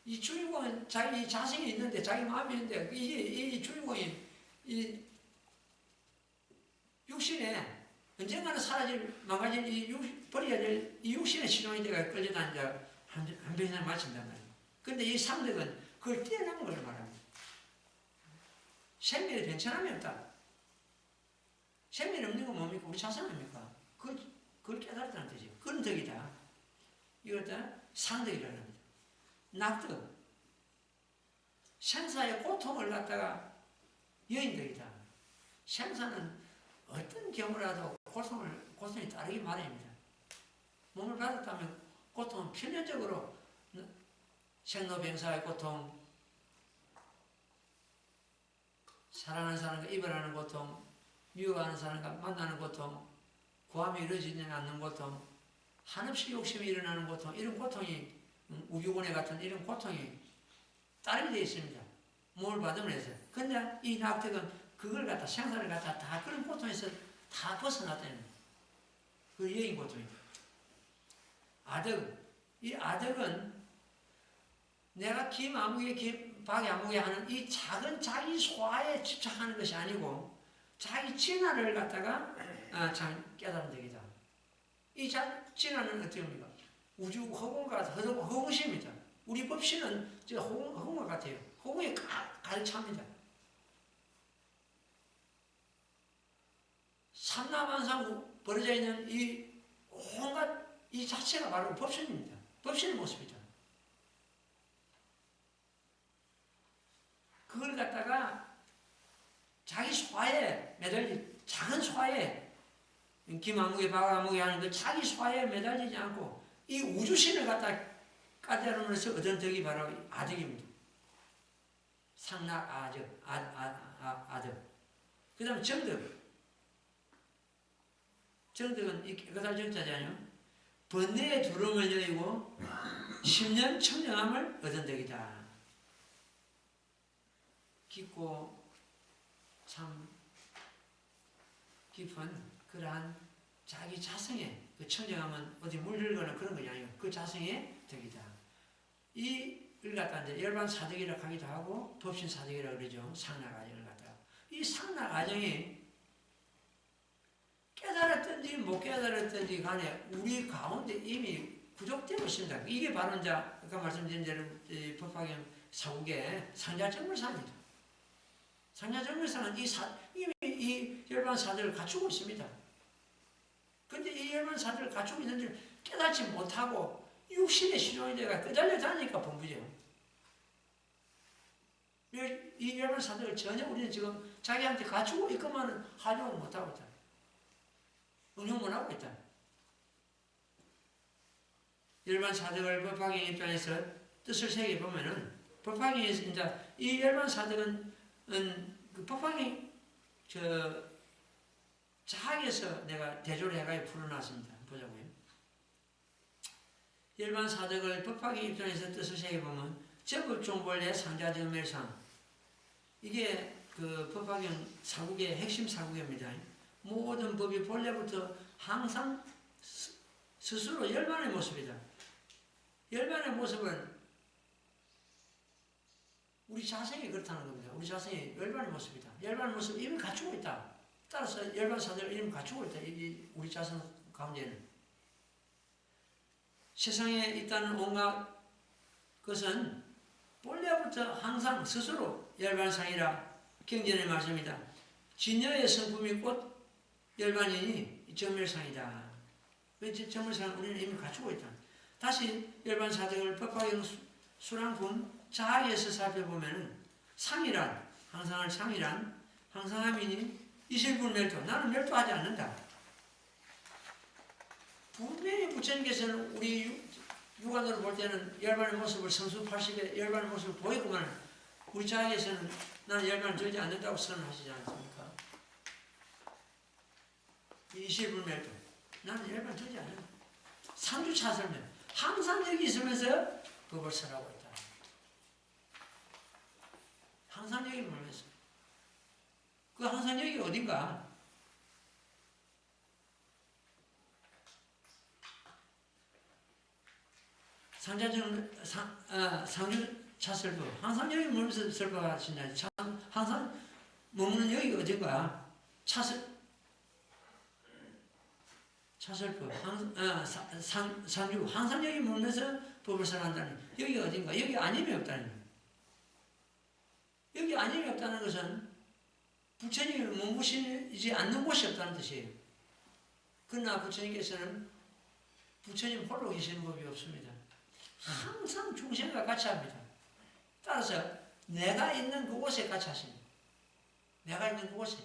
이 주인공은 자기 자신이 있는데 자기 마음이 있는데 이 주인공이 이 육신에 언젠가는 망가질 버려야 될 이 육신의 시종이 돼가 끌려다니자 한 병이나 마친단 말이에요. 그런데 이 상득은 그걸 뛰어넘은 걸 말합니다. 생명의 변천함이 없다. 생명이 없는 건 뭡니까? 우리 자손 아닙니까? 그걸 깨달았다는 뜻이에요. 그런 덕이다. 이것도 상덕이라고 합니다. 낙덕. 생사의 고통을 갖다가 여인덕이다. 생사는 어떤 경우라도 고통이 따르기 마련입니다. 몸을 받았다면 고통은 필연적으로 생로병사의 고통, 사랑하는 사람과 이별하는 고통, 미워하는 사람과 만나는 고통, 구함이 이루어지지 않는 고통, 한없이 욕심이 일어나는 고통, 이런 고통이 우주고뇌 같은 이런 고통이 따르게 되어 있습니다. 몸을 받음을 해서. 근데 이 낙덕은 그걸 갖다 생사를 갖다 다 그런 고통에서 다 벗어났다는 거예요. 그 여인 고통입니다. 아덕. 이 아덕은 내가 김아무개, 박아무개 하는 이 작은 자기 소화에 집착하는 것이 아니고 자기 진화를 갖다가 참 깨달은 덕이다. 이 진화는 어떻게 합니까? 우주 허공과 허공시입니다. 우리 법신은 허공과 같아요. 허공에 가득 찹니다. 삼라만상 벌어져 있는 이 온갖 이 자체가 바로 법신입니다. 법신의 모습이죠. 그걸 갖다가 자기 소화에 매달리, 작은 소화에, 김아무개, 박아무개 하는 그 자기 소화에 매달리지 않고 이 우주신을 갖다 까다로우면서 얻은 덕이 바로 아덕입니다. 상락 아덕. 그 다음 정덕. 정덕은 이 깨끗할 정자잖아요. 번뇌의 두름을 여의고 10년 청정함을 얻은 덕이다. 깊고 참 깊은 그러한 자기 자성의 그 청정함은 어디 물들거나 그런 것이 아니고 그 자성의 덕이다. 이를 갖다 이제 열반 사덕이라고 하기도 하고 법신 사덕이라고 그러죠. 상락아정을 갖다가. 이 상락아정이 깨달았든지 못 깨달았든지 간에 우리 가운데 이미 구족되고 있습니다. 이게 바로 이제 아까 말씀드린 대로 법화경 사국의 상자정물사입니다. 상자정물사는 이미 이 열반 사덕을 갖추고 있습니다. 근데 이 열반 사덕을 갖추고 있는지 깨닫지 못하고 육신의 시종이 되가 끄달려 다니니까 범부죠. 이 열반 사덕을 전혀 우리는 지금 자기한테 갖추고 있건만은 활용을 못하고 있다. 응용 못하고 있다. 열반 사덕을 법화경 입장에서 뜻을 새겨보면은 법화경에서 이제 이 열반 사덕은 그 법화경 자학에서 내가 대조를 해가지고 풀어놨습니다. 보자고요. 열반 사덕을 법화경 입장에서 뜻을 새겨보면 적법종벌의 상자정멸상 이게 그 법화경 사국의 핵심 사국입니다. 모든 법이 본래부터 항상 스스로 열반의 모습이다. 열반의 모습은 우리 자성이 그렇다는 겁니다. 우리 자성이 열반의 모습이다. 열반의 모습을 이미 갖추고 있다. 따라서 열반 사대를 이미 갖추고 있다. 이 우리 자성 가운데는. 세상에 있다는 온갖 것은 본래부터 항상 스스로 열반상이라 경전의 말씀이다. 진여의 성품이 곧 열반이니 정멸상이다. 정멸상은 우리는 이미 갖추고 있다. 다시 열반사득을 법화경 수랑품 자학에서 살펴보면 상이란, 항상할 상이란 항상함이니 이실불멸도, 나는 멸도하지 않는다. 분명히 부처님께서는 우리 육안으로 볼 때는 열반의 모습을 성수 80의 열반의 모습을 보이고만 우리 자학에서는 나는 열반을 들지 않는다고 선언하시지 않습니까? 이실불멸도, 나는 열반을 들지 않는다. 상주차설면 항상 여기 있으면서 법을 설하고 있다. 항상 여기 머물면서. 그 항상 여기 어딘가? 상주차설법. 항상 여기 머물면서 설법하신다. 항상 머무는 여기 어딘가? 차설법, 상주, 항상 여기 머물면서 법을 설한다니. 여기 어딘가? 여기 아님이 없다는 거예요. 여기 아님이 없다는 것은 부처님이 머무시지 않는 곳이 없다는 뜻이에요. 그러나 부처님께서는 부처님 홀로 계시는 법이 없습니다. 항상 중생과 같이 합니다. 따라서 내가 있는 그곳에 같이 하십니다. 내가 있는 그곳에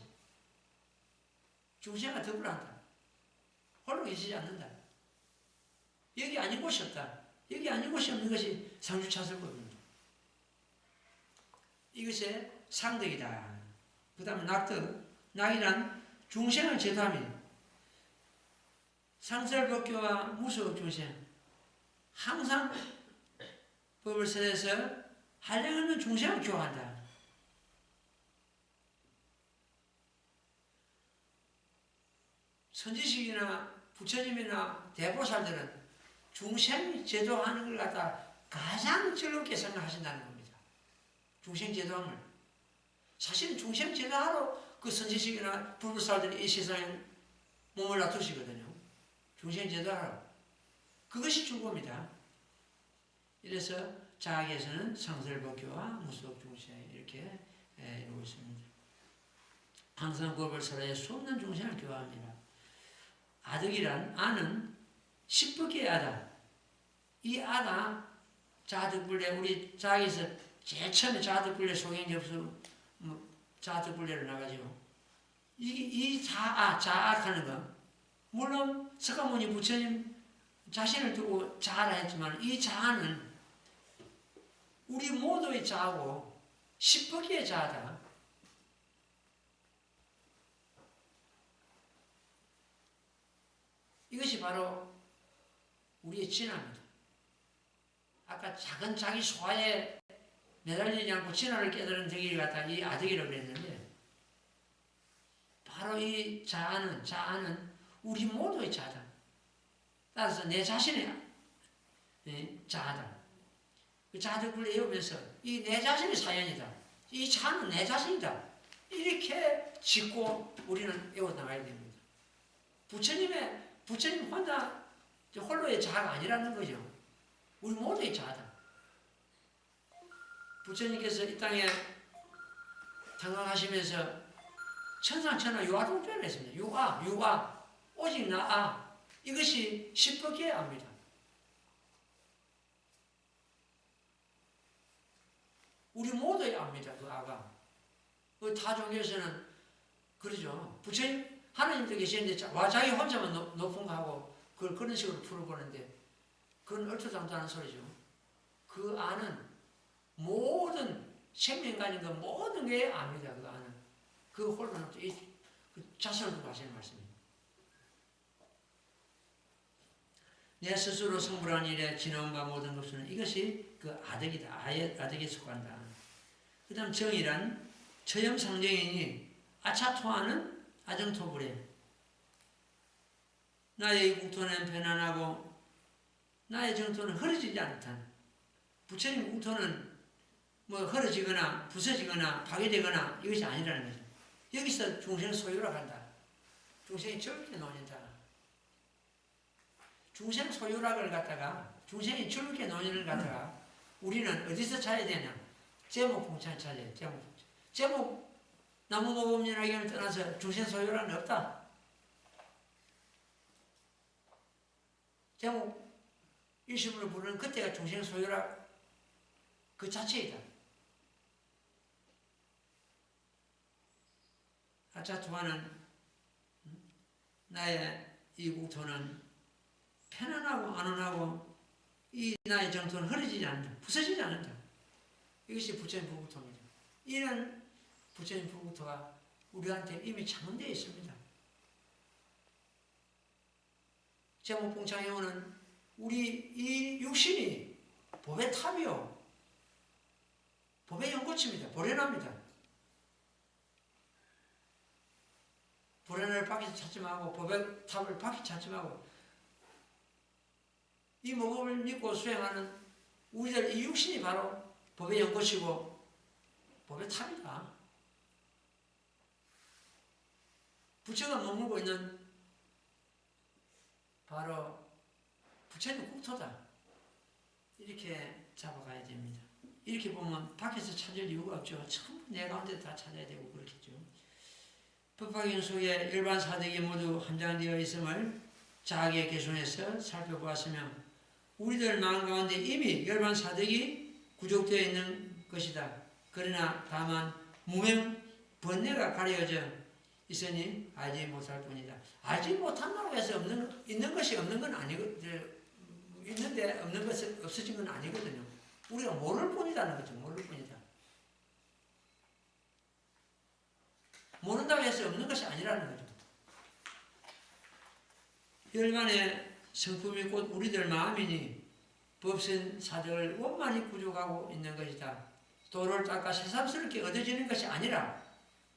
중생과 더불어한다. 홀로 계시지 않는다. 여기 아닌 곳이 없다. 여기 아닌 곳이 없는 것이 상주차설법입니다. 이것이 상덕이다. 그 다음에 낙덕. 낙이란 중생을 제도함이 상설법교와 무수업 중생. 항상 법을 설해서 한량없는 중생을 교화한다. 선지식이나 부처님이나 대보살들은 중생 제도하는 걸 갖다 가장 즐겁게 생각하신다는 겁니다. 중생 제도함을. 사실은 중생 제도하러 그 선지식이나 불불살들이 이 세상에 몸을 놔두시거든요. 중생 제도하러. 그것이 즐거움이다. 이래서 자학에서는 상설법교와 무수업 중생 이렇게 이루고 있습니다. 항상 법을 설하여 수없는 중생을 교화합니다. 아득이란 아는 십법계의 아다. 이 아다 자득불례 우리 자학에서 제일 처음에 자득불례 소경접수 자득불례를 나가지고 이 자악하는 거 물론 석가모니 부처님 자신을 두고 자아라 했지만 이 자아는 우리 모두의 자아고 십법계의 자아다. 이것이 바로 우리의 진화입니다. 아까 작은 자기 소화에 매달리지 않고 진화를 깨달은 덕기를 갖다 이 아덕이라고 그랬는데 바로 이 자아는 우리 모두의 자아다. 따라서 내 자신의 자아다. 그 자덕불례 외우면서 이 내 자신의 사연이다. 이 자아는 내 자신이다. 이렇게 짓고 우리는 외워나가야 됩니다. 부처님 혼자 홀로의 자아가 아니라는 거죠. 우리 모두의 자아다. 부처님께서 이 땅에 당강하시면서 천상천하 유아동편을 했습니다. 유아, 오직 나아. 이것이 십법계의 아입니다. 우리 모두의 아입니다. 그 아가. 그 타종교에서는 그러죠. 부처님 하나님도 계시는데 와 자기 혼자만 높은 거 하고 그걸 그런 식으로 풀어보는데 그건 얼토당토하는 소리죠. 그 아는 모든 생명 가진 거 모든 게 압니다. 그 아는 그 홀로는 그 자선을 두고 하시는 말씀입니다. 내 스스로 성불한 일에 지나온 바 모든 것은 이것이 그 아덕이다. 아덕에 속한다. 그 다음 정이란 처형상정이니 아차토하는 아정토불에 나의 국토는 편안하고 나의 정토는 흐려지지 않다. 부처님 국토는 뭐 흐려지거나 부서지거나 파괴되거나 이것이 아니라는 거죠. 여기서 중생 소유라 한다. 중생이 즐겁게 노는다. 중생 소유락을 갖다가 중생이 즐겁게 노는 갖다가 우리는 어디서 찾아야 되냐? 제목봉찬 찾아야 돼. 제목 나무모범연하경을 떠나서 중생 소유락은 없다. 제목 일심으로 부르는 그때가 중생 소유락 그 자체이다. 아차투하는 나의 이 국토는 편안하고 안온하고 이 나의 정토는 흐려지지 않는다. 부서지지 않는다. 이것이 부처님 부국토입니다. 이런 부처님 부국토가 우리한테 이미 창문되어 있습니다. 제목봉창에오는 우리 이 육신이 법의 탑이요. 법의 연꽃입니다. 보레납니다. 보레나를 밖에서 찾지 말고 법의 탑을 밖에 찾지 말고 이 모범을 믿고 수행하는 우리들 이 육신이 바로 법의 연꽃이고 법의 탑이다. 부처가 머물고 있는 바로 부처님 국토다. 이렇게 잡아가야 됩니다. 이렇게 보면 밖에서 찾을 이유가 없죠. 전부 내 가운데 다 찾아야 되고 그렇겠죠. 법화경속에 일반 사덕이 모두 함장되어 있음을 자학에 개송해서 살펴보았으며 우리들 마음 가운데 이미 열반 사덕이 구족되어 있는 것이다. 그러나 다만 무명 번뇌가 가려져 있으니 알지 못할 뿐이다. 알지 못한다고 해서 있는 것이 없는 건 아니거든요. 있는데 없는 것이 없어진 건 아니거든요. 우리가 모를 뿐이다는 거죠. 모를 뿐이다. 모른다고 해서 없는 것이 아니라는 거죠. 열반의 성품이 곧 우리들 마음이니 법선 사덕을 원만히 구족하고 있는 것이다. 도를 닦아 새삼스럽게 얻어지는 것이 아니라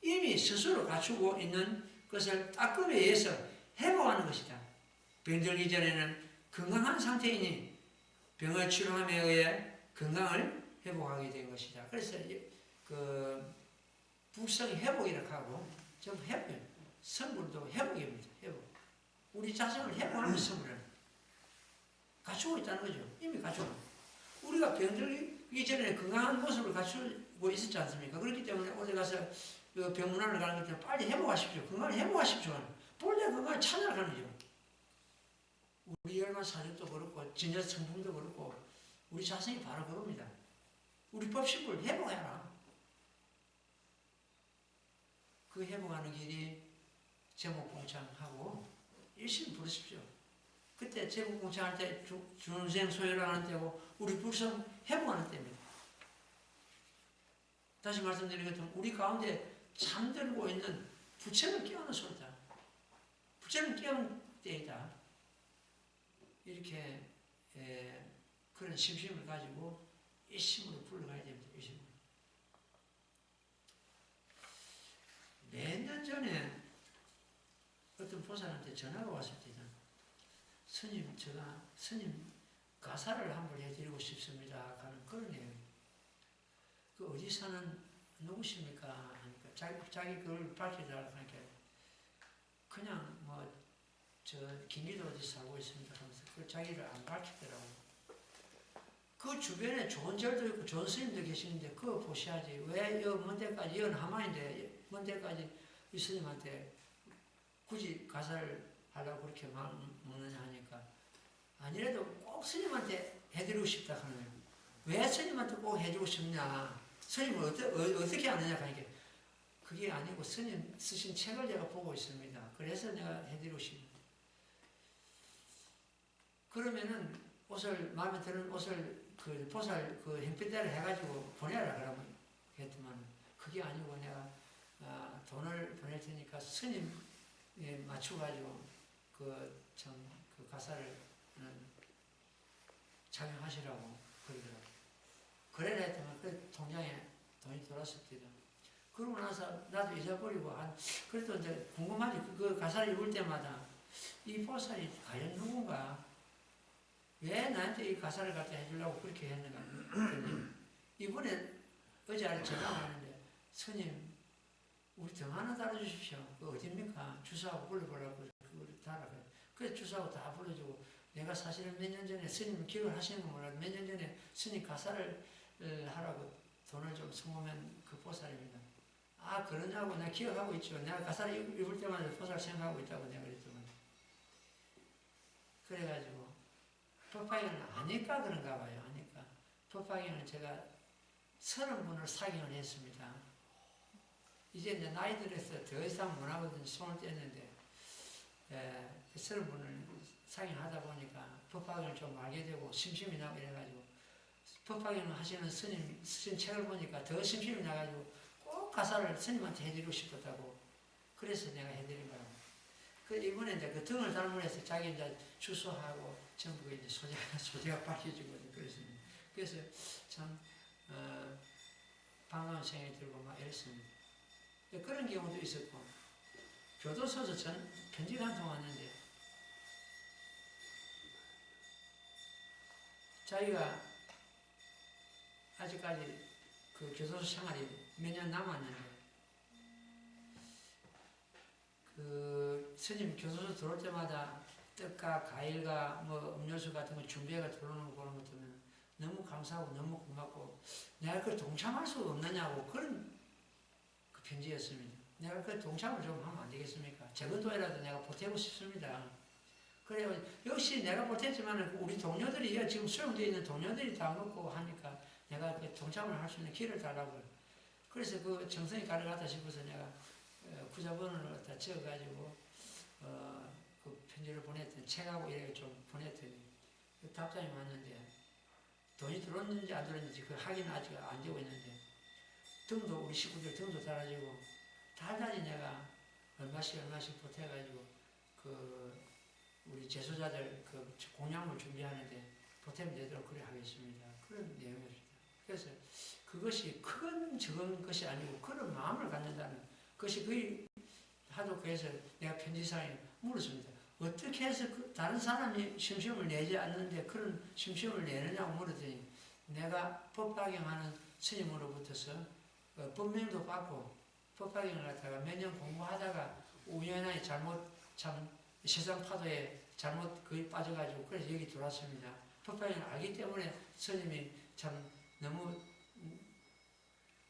이미 스스로 갖추고 있는 것을 닦음에 의해서 회복하는 것이다. 병들기 전에는 건강한 상태이니 병을 치료함에 의해 건강을 회복하게 된 것이다. 그래서 그 불성이 회복이라고 하고 전부 회복이에요. 성불도 회복입니다. 회복. 우리 자신을 회복하는 성불을 갖추고 있다는 거죠. 이미 갖추고. 우리가 병들기 전에 건강한 모습을 갖추고 있었지 않습니까? 그렇기 때문에 어디 가서 그 병문안을 가는 것 때문에 빨리 회복하십시오. 건강을 회복하십시오. 본래 건강을 찾아가는 거죠. 우리 열반 사정도 그렇고 진짜 성품도 그렇고 우리 자신이 바로 그겁니다. 우리 법신을 회복해라. 그 회복하는 길이 제목봉창하고 일심 부르십시오. 그때 제목봉창할 때 중생 소유라는 때고 우리 불성 회복하는 때입니다. 다시 말씀드린 것처럼 우리 가운데 잠들고 있는 부처를 깨우는 소리다. 부처를 깨우는 때이다. 이렇게 그런 심심을 가지고 일심으로 불러가야 됩니다. 일심으로. 몇 년 전에 어떤 보살한테 전화가 왔을 때는 스님, 제가 스님 가사를 한번 해드리고 싶습니다. 하는 그런 내용. 그 어디 사는 누구십니까? 하니까 자기 그걸 밝혀달라고 하니까 그냥 뭐 저 경기도 어디 살고 있습니다. 하면서 그 자기를 안 밝히더라고. 그 주변에 좋은 절도 있고 좋은 스님도 계시는데 그거 보셔야지. 왜 여 먼 데까지, 여는 하마인데 먼 데까지 이 스님한테 굳이 가사를 하려고 그렇게 먹느냐 하니까 아니라도 꼭 스님한테 해드리고 싶다 하는 거예요. 왜 스님한테 꼭 해주고 싶냐? 스님은 어떻게 아느냐 하니까 그게 아니고 스님 쓰신 책을 제가 보고 있습니다. 그래서 내가 해드리고 싶습니다. 그러면은 옷을 마음에 드는 옷을 그 보살 그 행패대로 해가지고 보내라 그러면 했더만 그게 아니고 내가 돈을 보낼 테니까 스님에 맞춰가지고 그 가사를 착용하시라고 그러더라고요. 그래라 했더만 그 통장에 돈이 들어왔을 때다. 그러고 나서 나도 잊어버리고 그래도 이제 궁금하지. 그 가사를 읽을 때마다 이 보살이 과연 누군가? 왜 나한테 이 가사를 갖다 해주려고 그렇게 했는가? 이번에 어제 전화하는데 스님 우리 등 하나 달아주십시오. 그 어딥니까? 주소하고 불러보라고 그걸 달아요. 그래서 주소하고 다 불러주고 내가 사실은 몇 년 전에 스님 기억을 하시는 건 몰라도 몇 년 전에 스님 가사를 하라고 돈을 좀 송금한 그 보살입니다. 아 그러냐고 내가 기억하고 있죠. 내가 가사를 읽을 때마다 보살 생각하고 있다고 내가 그랬더니 그래가지고 법화경을 아니까 그런가 봐요. 아니까 법화경을 제가 30분을 사경을 했습니다. 이제 나이 들어서 더 이상 못하거든요. 손을 뗐는데 30분을 사경하다 보니까 법화경을 좀 알게 되고 심심이 나고 이래가지고 법화경을 하시는 스님 책을 보니까 더 심심이 나가지고 꼭 가사를 스님한테 해드리고 싶었다고 그래서 내가 해드린 거예요. 그 이번에 이제 그 등을 달문해서 자기 이제 주소하고 전부 이제 소재가 밝혀지거든요. 그래서 참 반가운 생각이 들고 막 이랬습니다. 그런 경우도 있었고 교도소에서 전 편지를 한 통 왔는데 자기가 아직까지 그 교도소 생활이 몇 년 남았는데 그 스님 교도소 들어올 때마다 떡과 과일과 뭐 음료수 같은 거 준비해가 들어오는 거 보는 것 때문에 너무 감사하고 너무 고맙고 내가 그걸 동참할 수 없느냐고 그런 그 편지였습니다. 내가 그 동참을 좀 하면 안 되겠습니까? 적은도에라도 내가 보태고 싶습니다. 그래요. 역시 내가 보탰지만 우리 동료들이 지금 수용되어 있는 동료들이 다 먹고 하니까 내가 그 동참을 할 수 있는 기회를 달라고요. 그래서 그 정성이 가능하다 싶어서 내가 구자번호를 갖다 적어가지고 그 편지를 보냈더니 책하고 이렇게 좀 보냈더니 그 답장이 왔는데 돈이 들어왔는지 안 들어왔는지 그 확인은 아직 안 되고 있는데 등도 우리 식구들 등도 달아주고 달달이 내가 얼마씩 보태가지고 그 우리 제소자들 그 공양물 준비하는데 보탬이 되도록 그래 하겠습니다. 그런 내용이었습니다. 그래서 그것이 큰 적은 것이 아니고 그런 마음을 갖는다는 것이 거의 하도 그래서 내가 편지상에 물었습니다. 어떻게 해서 다른 사람이 심심을 내지 않는데 그런 심심을 내느냐고 물었더니 내가 법화경하는 스님으로부터서 법명도 받고 법화경을 갖다가 몇 년 공부하다가 우연히 잘못 참 세상 파도에 잘못 거의 빠져가지고 그래서 여기 들어왔습니다. 법화경을 알기 때문에 스님이 참 너무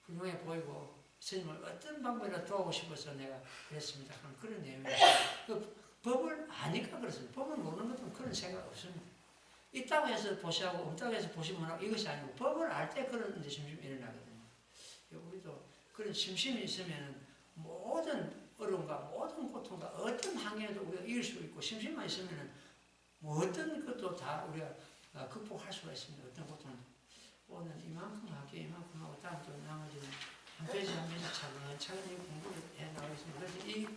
훌륭해 보이고 스님을 어떤 방법이라도 도와주고 싶어서 내가 그랬습니다. 그런 내용이었어요. 그 법을 아니까 그렇습니다. 법을 모르는 것은 그런 생각 없습니다. 있다고 해서 보시하고 없다고 해서 보시면 하고 이것이 아니고 법을 알 때 그런 이제 심심이 일어나거든요. 우리도 그런 심심이 있으면 모든 어려움과 모든 고통과 어떤 환경에도 우리가 이길 수 있고 심심만 있으면 뭐 어떤 것도 다 우리가 극복할 수가 있습니다. 어떤 고통도. 오늘 이만큼 할게요. 이만큼 하고 다음 또 나머지는 한 페이지 한 페이지 차근차근 공부를 해 나가겠습니다. 그래서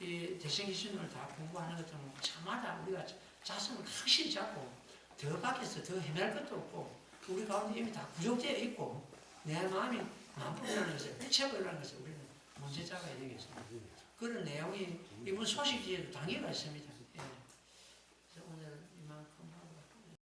이 대승기신을 다 공부하는 것은 차마다 우리가 자성을 확실히 잡고 더 밖에서 더 헤맬 것도 없고 우리 가운데 이미 다 구족되어 있고 내 마음이 만품이라는 것을 펼쳐보려는 것을 우리는 문제 잡아야 되겠습니다. 그런 내용이 이번 소식지에도 단계가 있습니다.